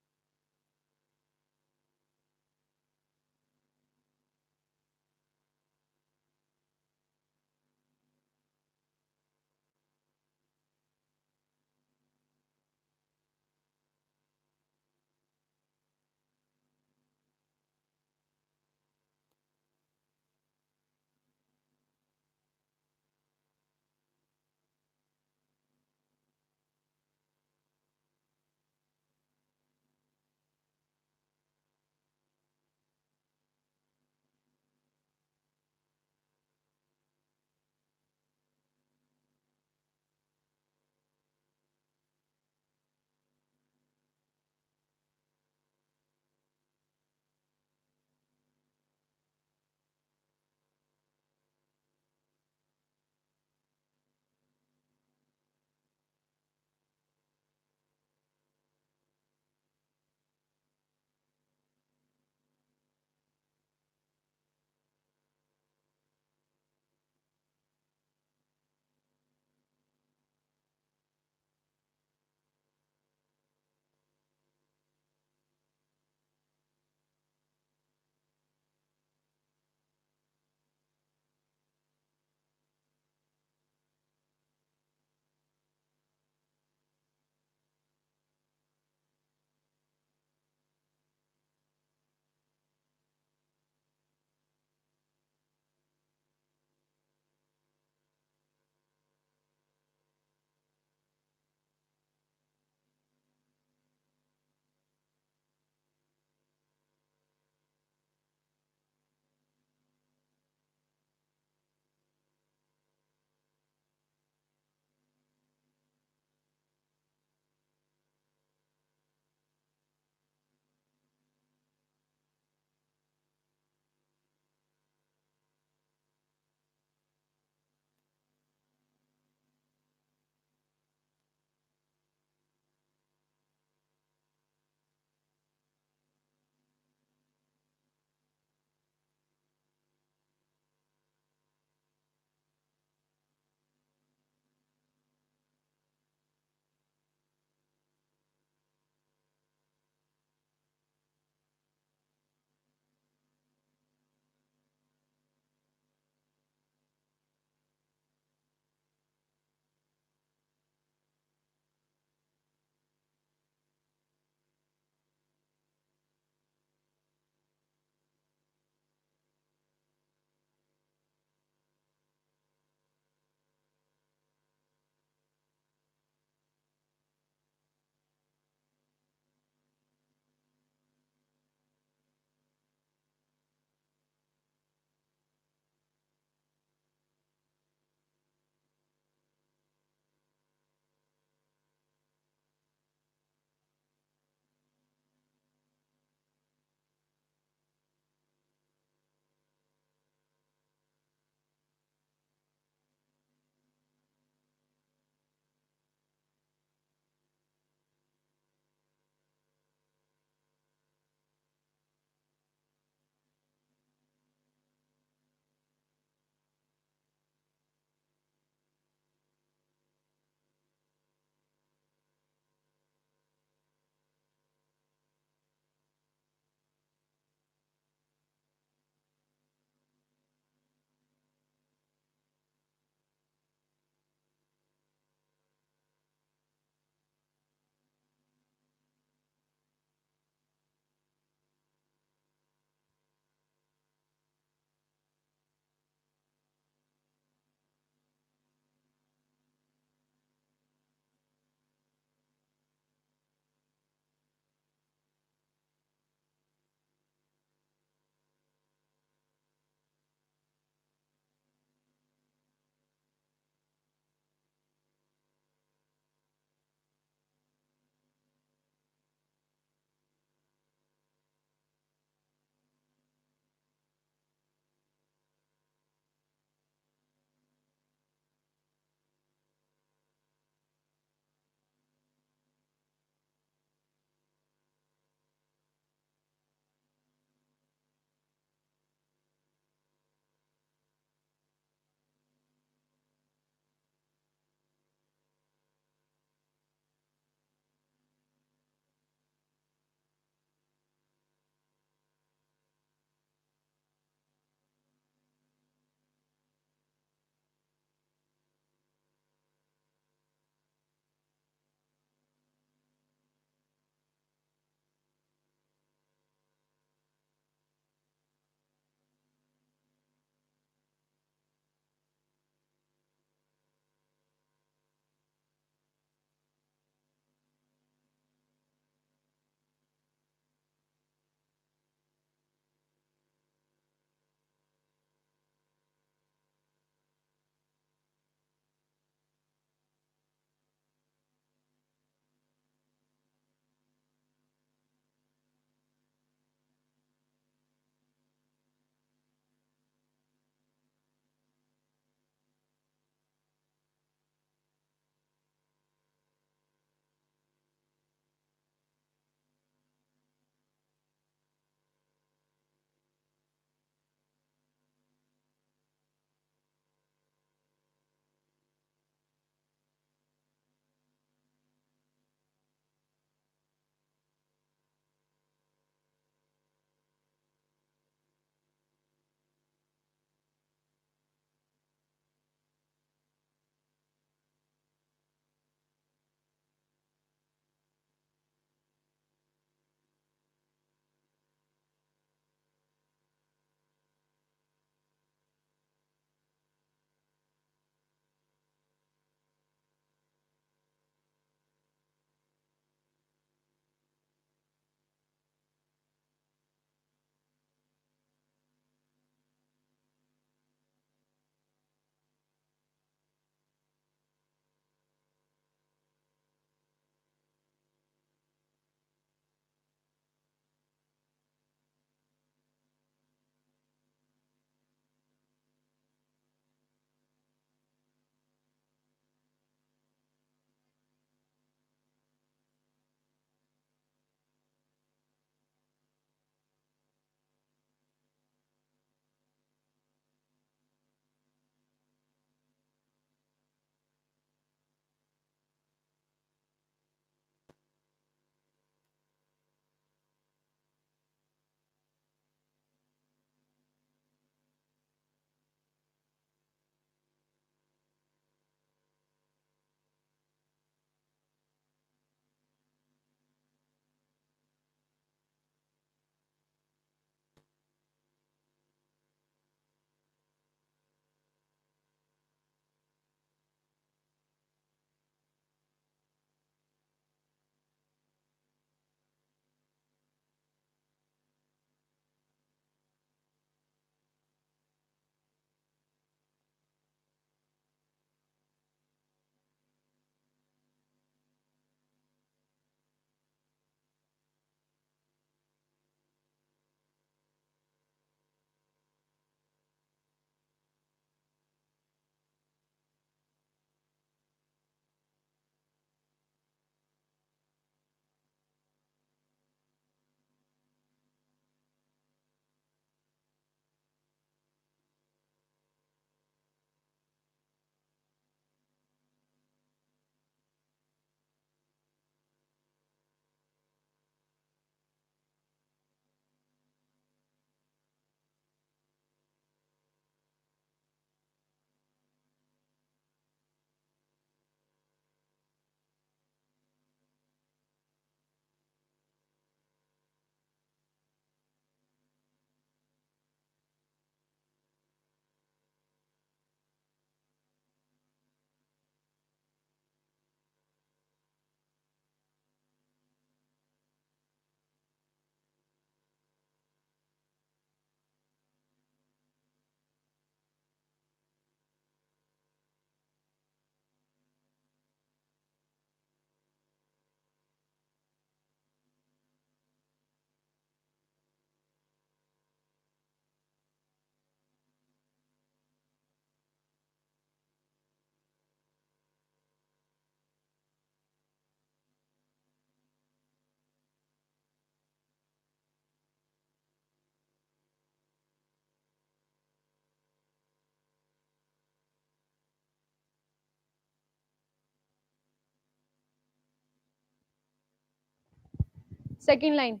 Second line.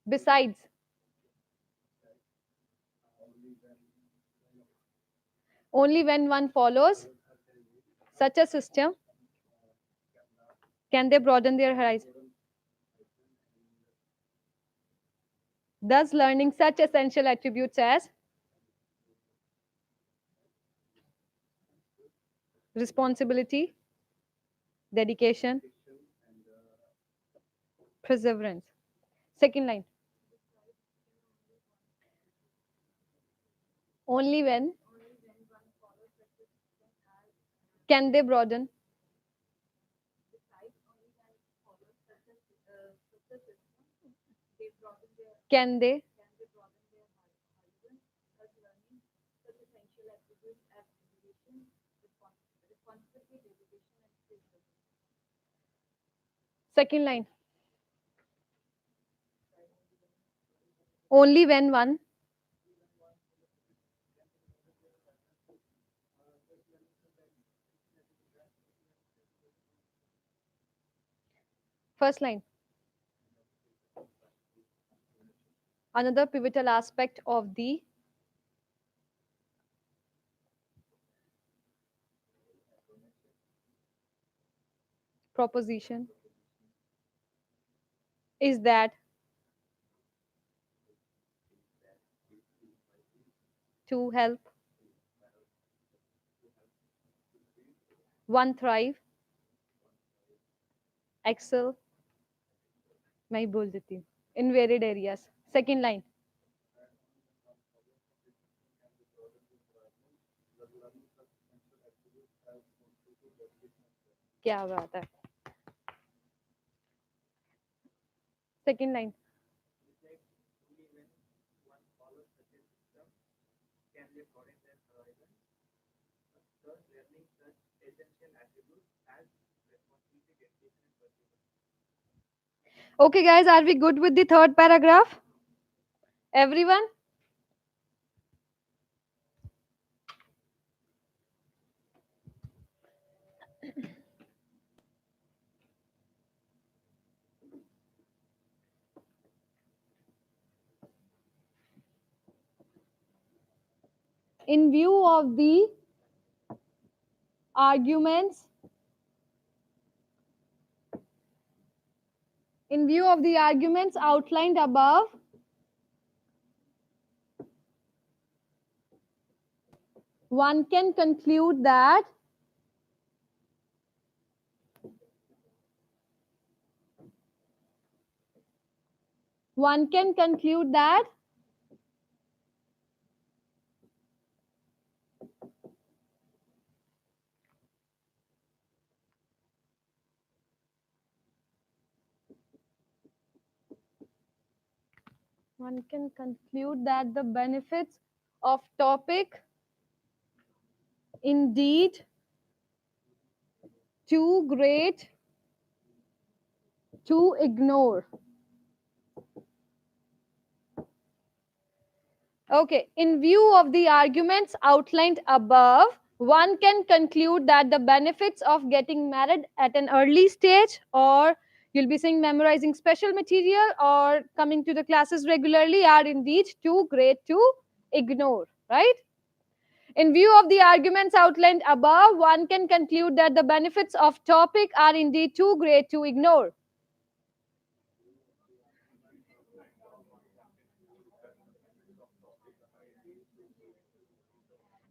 Besides. Only when one follows such a system can they broaden their horizon. Thus, learning such essential attributes as responsibility, dedication, perseverance. Second line. Only when can they broaden, can they. Second line. Only when one. First line. Another pivotal aspect of the proposition is that to help one thrive, excel, मैं ही बोल देती हूँ, in varied areas. Second line. क्या बात है. Second line. Only when one follows such a system can they broaden their horizon, thus learning such essential attributes as responsibility, dedication, and perseverance. Okay, guys, are we good with the third paragraph? Everyone? In view of the arguments, outlined above, one can conclude that one can conclude that one can conclude that the benefits of topic indeed too great to ignore. Okay, in view of the arguments outlined above, one can conclude that the benefits of getting married at an early stage, or you'll be saying memorizing special material, or coming to the classes regularly, are indeed too great to ignore, right? In view of the arguments outlined above, one can conclude that the benefits of topic are indeed too great to ignore.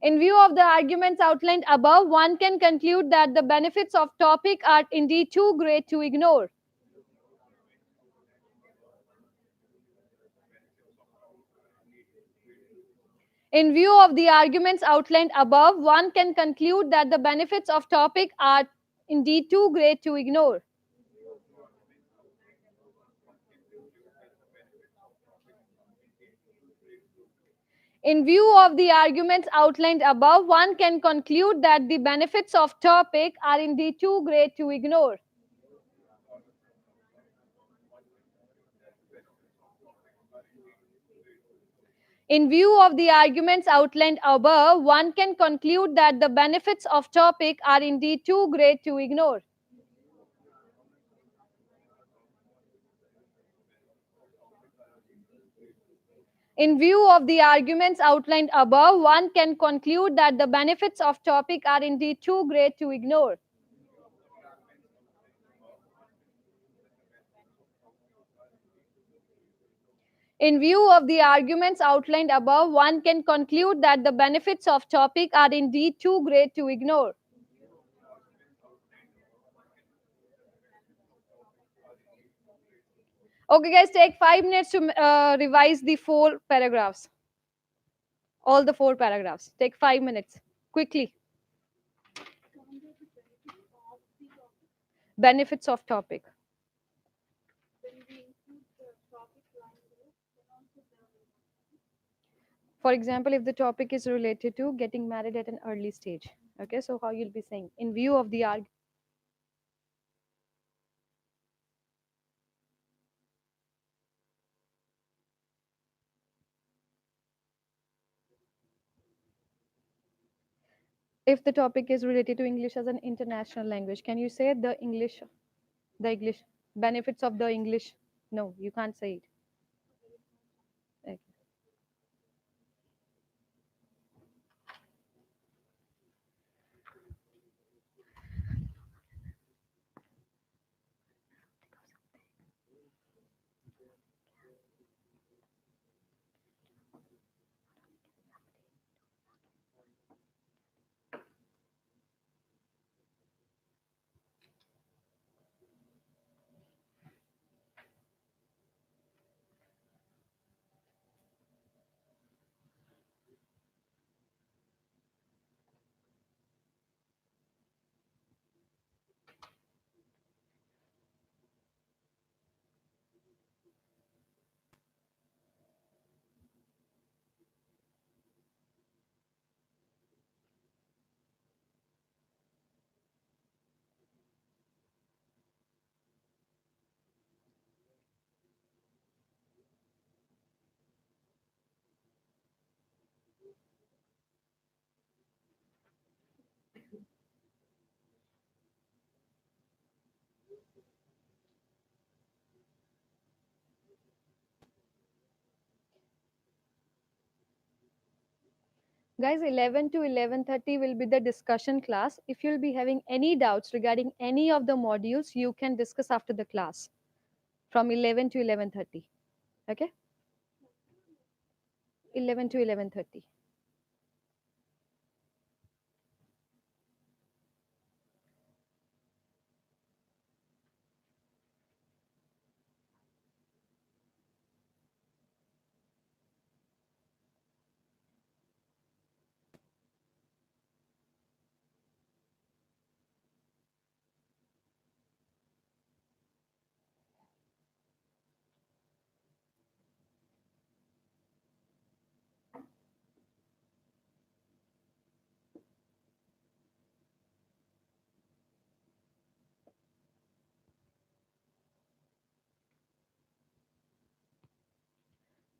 In view of the arguments outlined above, one can conclude that the benefits of topic are indeed too great to ignore. In view of the arguments outlined above, one can conclude that the benefits of topic are indeed too great to ignore. In view of the arguments outlined above, one can conclude that the benefits of topic are indeed too great to ignore. In view of the arguments outlined above, one can conclude that the benefits of topic are indeed too great to ignore. In view of the arguments outlined above, one can conclude that the benefits of topic are indeed too great to ignore. In view of the arguments outlined above, one can conclude that the benefits of topic are indeed too great to ignore. Okay, guys, take 5 minutes to revise the four paragraphs. All the four paragraphs. Take 5 minutes. Quickly. Benefits of topic. For example, if the topic is related to getting married at an early stage. Okay, so how you'll be saying, in view of the argument. If the topic is related to English as an international language, can you say the English benefits of the English? No, you can't say it. Okay. Guys, 11 to 11:30 will be the discussion class. If you'll be having any doubts regarding any of the modules, you can discuss after the class from 11 to 11:30. Okay? 11 to 11:30.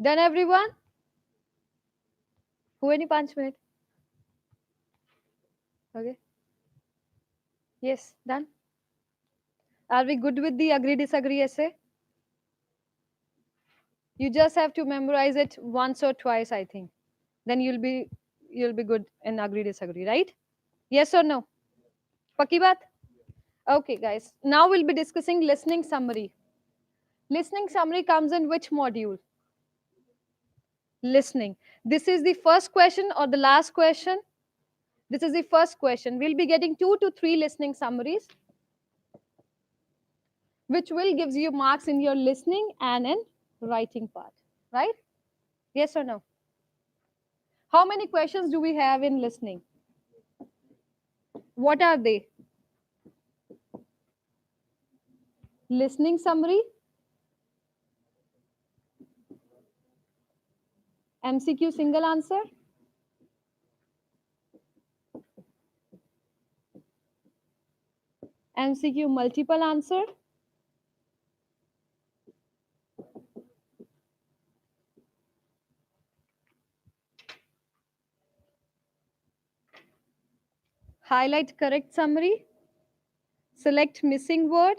Done, everyone? हुए नहीं 5 minutes? Okay. Yes, done. Are we good with the agree disagree essay? You just have to memorize it once or twice, I think. Then you'll be good in agree disagree, right? Yes or no? Paki baat? Okay, guys. Now we'll be discussing listening summary. Listening summary comes in which module? Listening. This is the first question or the last question? This is the first question. We'll be getting 2 to 3 listening summaries, which will gives you marks in your listening and in writing part, right? Yes or no? How many questions do we have in listening? What are they? Listening summary, MCQ single answer, MCQ multiple answer, highlight correct summary, select missing word,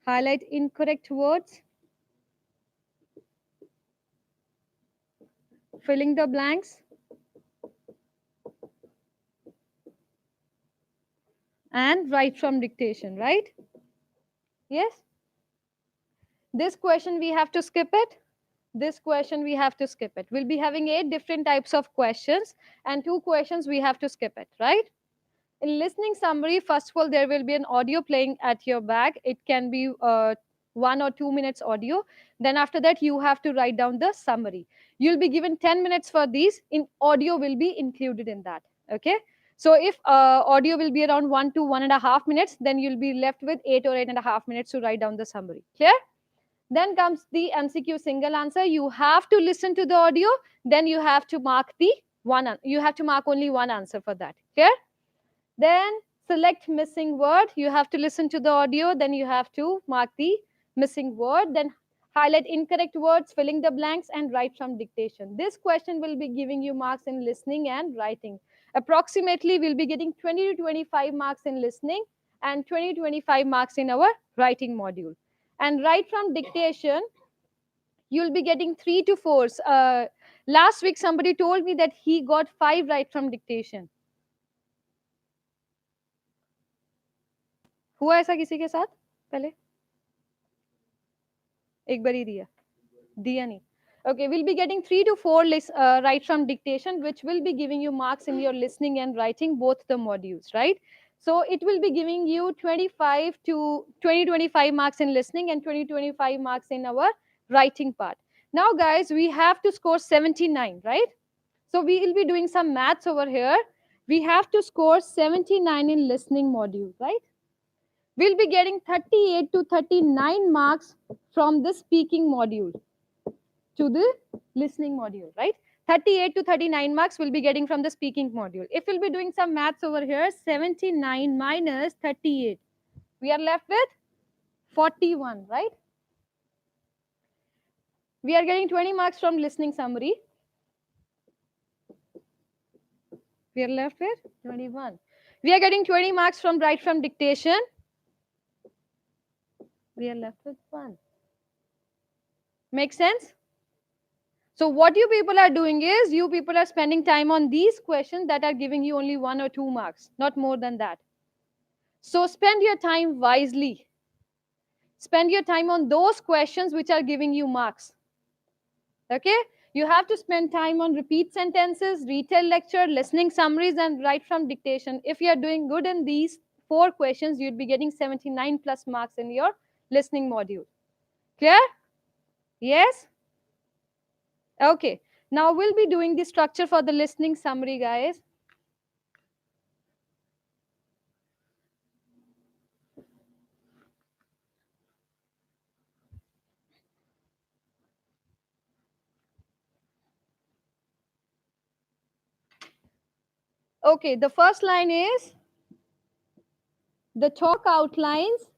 Highlight incorrect words, filling the blanks, and write from dictation, right? Yes? This question we have to skip it. This question we have to skip it. We'll be having 8 different types of questions, and 2 questions we have to skip it, right? In listening summary, first of all, there will be an audio playing at your back. It can be 1 or 2 minutes audio. Then after that, you have to write down the summary. You'll be given 10 minutes for these. In audio will be included in that. Okay. So if audio will be around 1 to 1.5 minutes, then you'll be left with 8 or 8.5 minutes to write down the summary. Clear? Then comes the MCQ single answer. You have to listen to the audio. Then you have to mark the one. You have to mark only one answer for that. Clear? Then select missing word. You have to listen to the audio. Then you have to mark the missing word. Then highlight incorrect words, filling the blanks, and write from dictation. This question will be giving you marks in listening and writing. Approximately, we'll be getting 20 to 25 marks in listening and 20 to 25 marks in our writing module. And write from dictation, you'll be getting 3 to 4. Last week, somebody told me that he got 5 right from dictation. हुआ ऐसा किसी के साथ पहले एक बार ही दिया नहीं. Okay, we'll be getting 3 to 4 right from dictation, which will be giving you marks in your listening and writing, both the modules, right? So it will be giving you 25 to 25 marks in listening and 25 marks in our writing part. Now, guys, we have to score 79, right? So we will be doing some maths over here. We have to score 79 in listening module, right? We'll be getting 38 to 39 marks from the speaking module to the listening module, right? 38 to 39 marks we'll be getting from the speaking module. If we'll be doing some maths over here, 79 minus 38, we are left with 41, right? We are getting 20 marks from listening summary. We are left with 21. We are getting 20 marks from write from dictation. We are left with 1. Make sense? So what you people are doing is, you people are spending time on these questions that are giving you only 1 or 2 marks, not more than that. So spend your time wisely. Spend your time on those questions which are giving you marks. Okay? You have to spend time on repeat sentences, retell lecture, listening summaries, and write from dictation. If you are doing good in these 4 questions, you'd be getting 79 plus marks in your listening module. Clear? Yes? Okay. Now we'll be doing the structure for the listening summary, guys. Okay, the first line is the talk outlines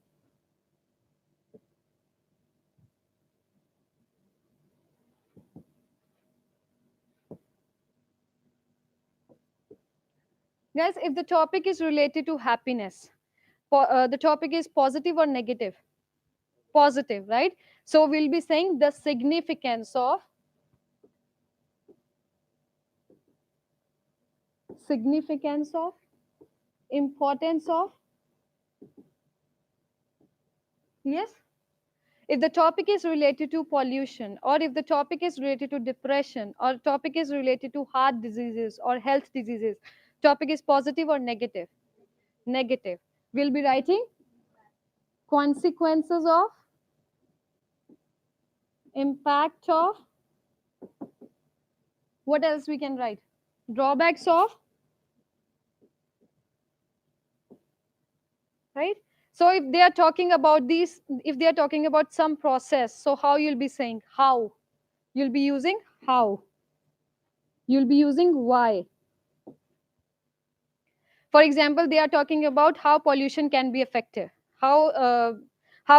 guys, if the topic is related to happiness, the topic is positive or negative? Positive, right? So we'll be saying the significance of importance of. Yes. If the topic is related to pollution, or if the topic is related to depression, or topic is related to heart diseases or health diseases, topic is positive or negative? Negative. We'll be writing consequences of, impact of. What else we can write? Drawbacks of, right? So if they are talking about these, if they are talking about some process, so how you'll be saying? How? You'll be using how. You'll be using why. For example, they are talking about how pollution can be affected, how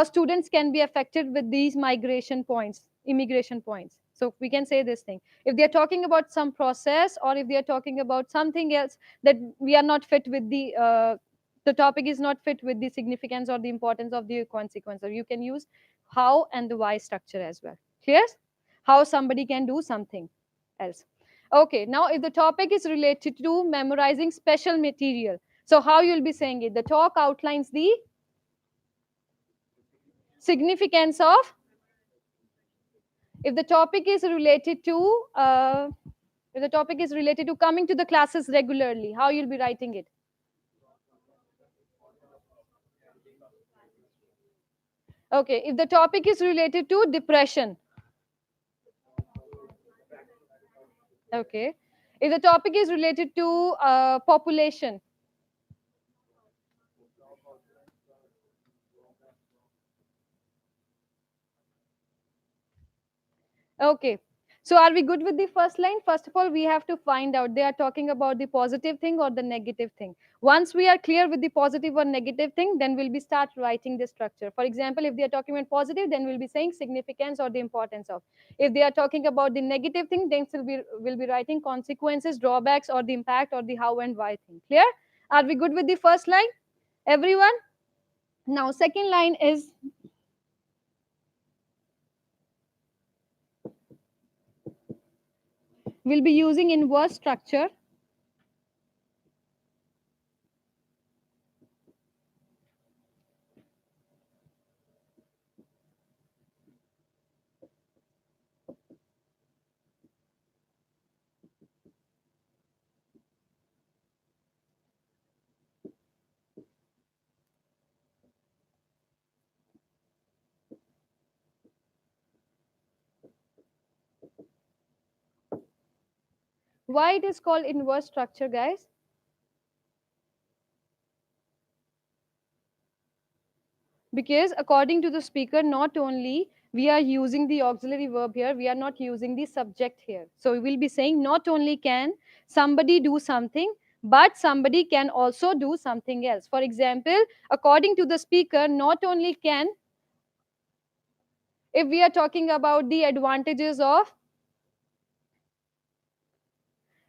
students can be affected with these immigration points. So we can say this thing. If they are talking about some process, or if they are talking about something else that we are not fit with the The topic is not fit with the significance or the importance of the consequence. Or you can use how and the why structure as well. Clear? How somebody can do something else. Okay, now if the topic is related to memorizing special material, so how you'll be saying it? The talk outlines the significance of, if the topic is related to, if the topic is related to coming to the classes regularly, how you'll be writing it? Okay, if the topic is related to depression, okay. If the topic is related to population, okay. So are we good with the first line? First of all, we have to find out they are talking about the positive thing or the negative thing. Once we are clear with the positive or negative thing, then we'll be start writing the structure. For example, if they are talking about positive, then we'll be saying significance or the importance of. If they are talking about the negative thing, then we'll be writing consequences, drawbacks, or the impact or the how and why thing. Clear? Are we good with the first line? Everyone? Now, second line is, we'll be using inverse structure. Why it is called inverse structure, guys? Because according to the speaker, not only we are using the auxiliary verb here, we are not using the subject here. So we will be saying not only can somebody do something, but somebody can also do something else. For example, according to the speaker, not only can, if we are talking about the advantages of,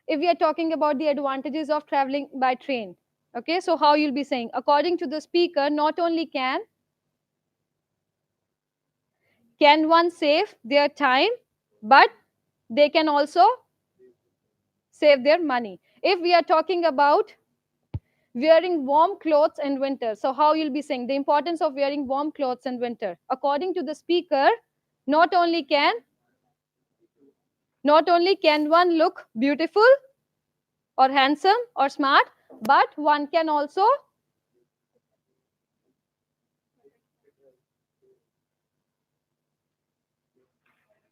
if we are talking about the advantages of traveling by train, okay, so how you'll be saying, according to the speaker, not only can one save their time, but they can also save their money. If we are talking about wearing warm clothes in winter, so how you'll be saying the importance of wearing warm clothes in winter? According to the speaker, not only can, not only can one look beautiful or handsome or smart, but one can also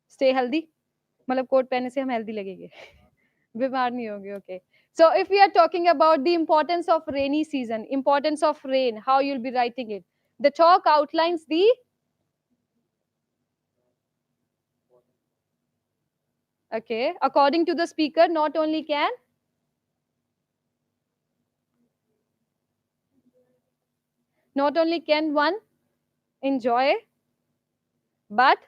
stay healthy. मतलब coat पहनने से हम healthy लगेंगे बीमार नहीं होंगे okay. So if we are talking about the importance of rainy season, importance of rain, how you'll be writing it? The talk outlines the, okay, according to the speaker, not only can one enjoy, but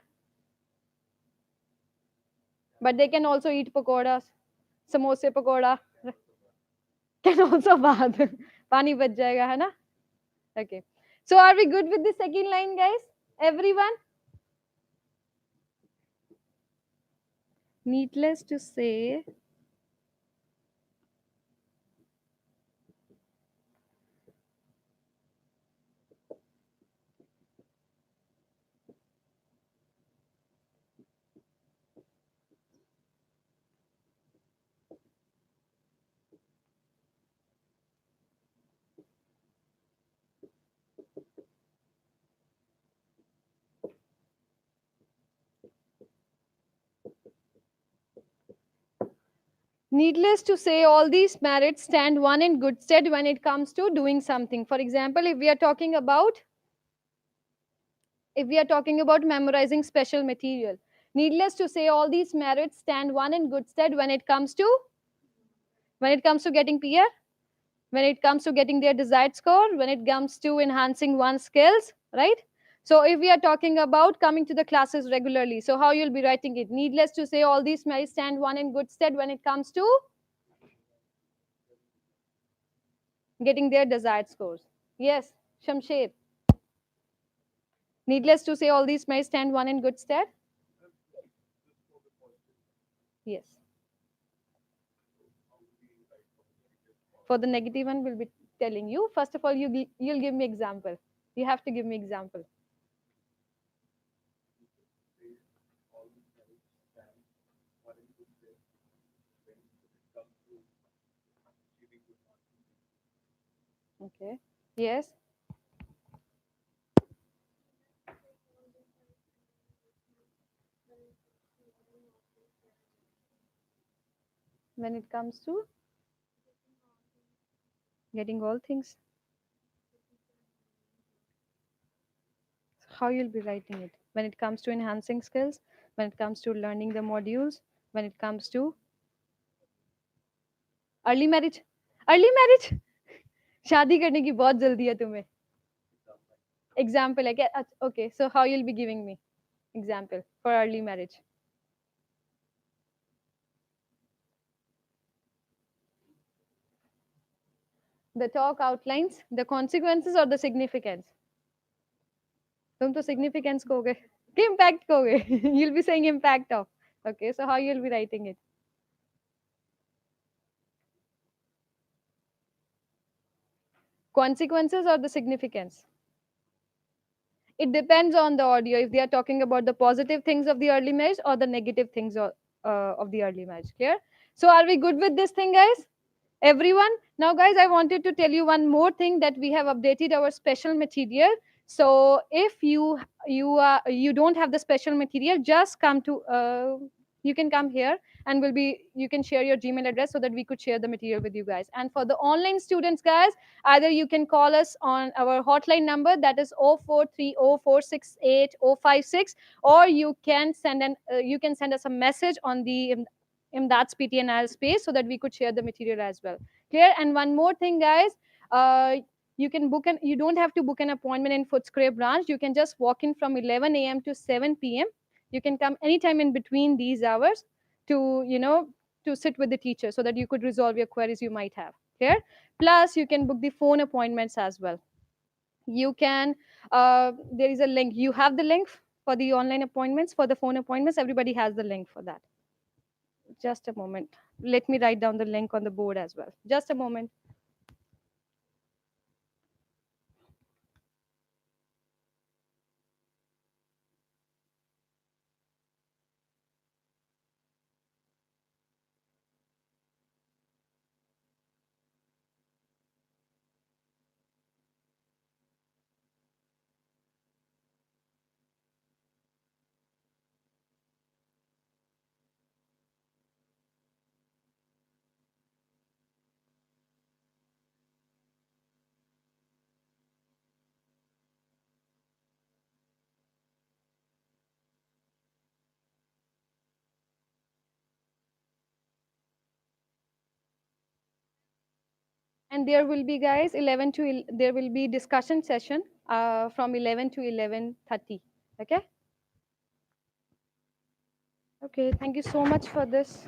they can also eat pakoras, samosa pakoda can also bath pani bach jayega hai na. Okay, so are we good with the second line, guys? Everyone? Needless to say, needless to say, all these merits stand one in good stead when it comes to doing something. For example, if we are talking about memorizing special material, needless to say, all these merits stand one in good stead when it comes to, getting peer, when it comes to getting their desired score, when it comes to enhancing one's skills, right? So if we are talking about coming to the classes regularly, so how you'll be writing it? Needless to say, all these merits stand one in good stead when it comes to, getting their desired scores. Yes, Shamsher. Needless to say, all these may stand one in good stead. Yes. For the negative one, we'll be telling you. First of all, you'll give me example. You have to give me example. Okay. Yes. When it comes to getting all things, how you'll be writing it. When it comes to enhancing skills, when it comes to learning the modules, when it comes to early marriage. Early marriage शादी करने की बहुत जल्दी है तुम्हें example है क्या okay so how you'll be giving me example for early marriage the talk outlines the consequences or the significance तुम तो significance कहोगे कि impact कहोगे you'll be saying impact of okay so how you'll be writing it consequences or the significance it depends on the audio if they are talking about the positive things of the early marriage or the negative things of the early marriage clear so are we good with this thing guys everyone now guys I wanted to tell you one more thing that we have updated our special material so if you don't have the special material just come to you can come here and will be you can share your gmail address so that we could share the material with you guys and for the online students guys either you can call us on our hotline number that is 0430468056 or you can send us a message on the Imdad's PTNL space so that we could share the material as well. Clear? And one more thing, guys, uh, you don't have to book an appointment in Footscray branch. You can just walk in from 11 a.m. to 7 p.m. You can come anytime in between these hours to, to sit with the teacher so that you could resolve your queries you might have. Clear? Plus, you can book the phone appointments as well. You can, there is a link. You have the link for the online appointments, for the phone appointments. Everybody has the link for that. Just a moment. Let me write down the link on the board as well. Just a moment. And there will be guys 11 to there will be discussion session from 11 to 11:30. Okay. Okay. Thank you so much for this.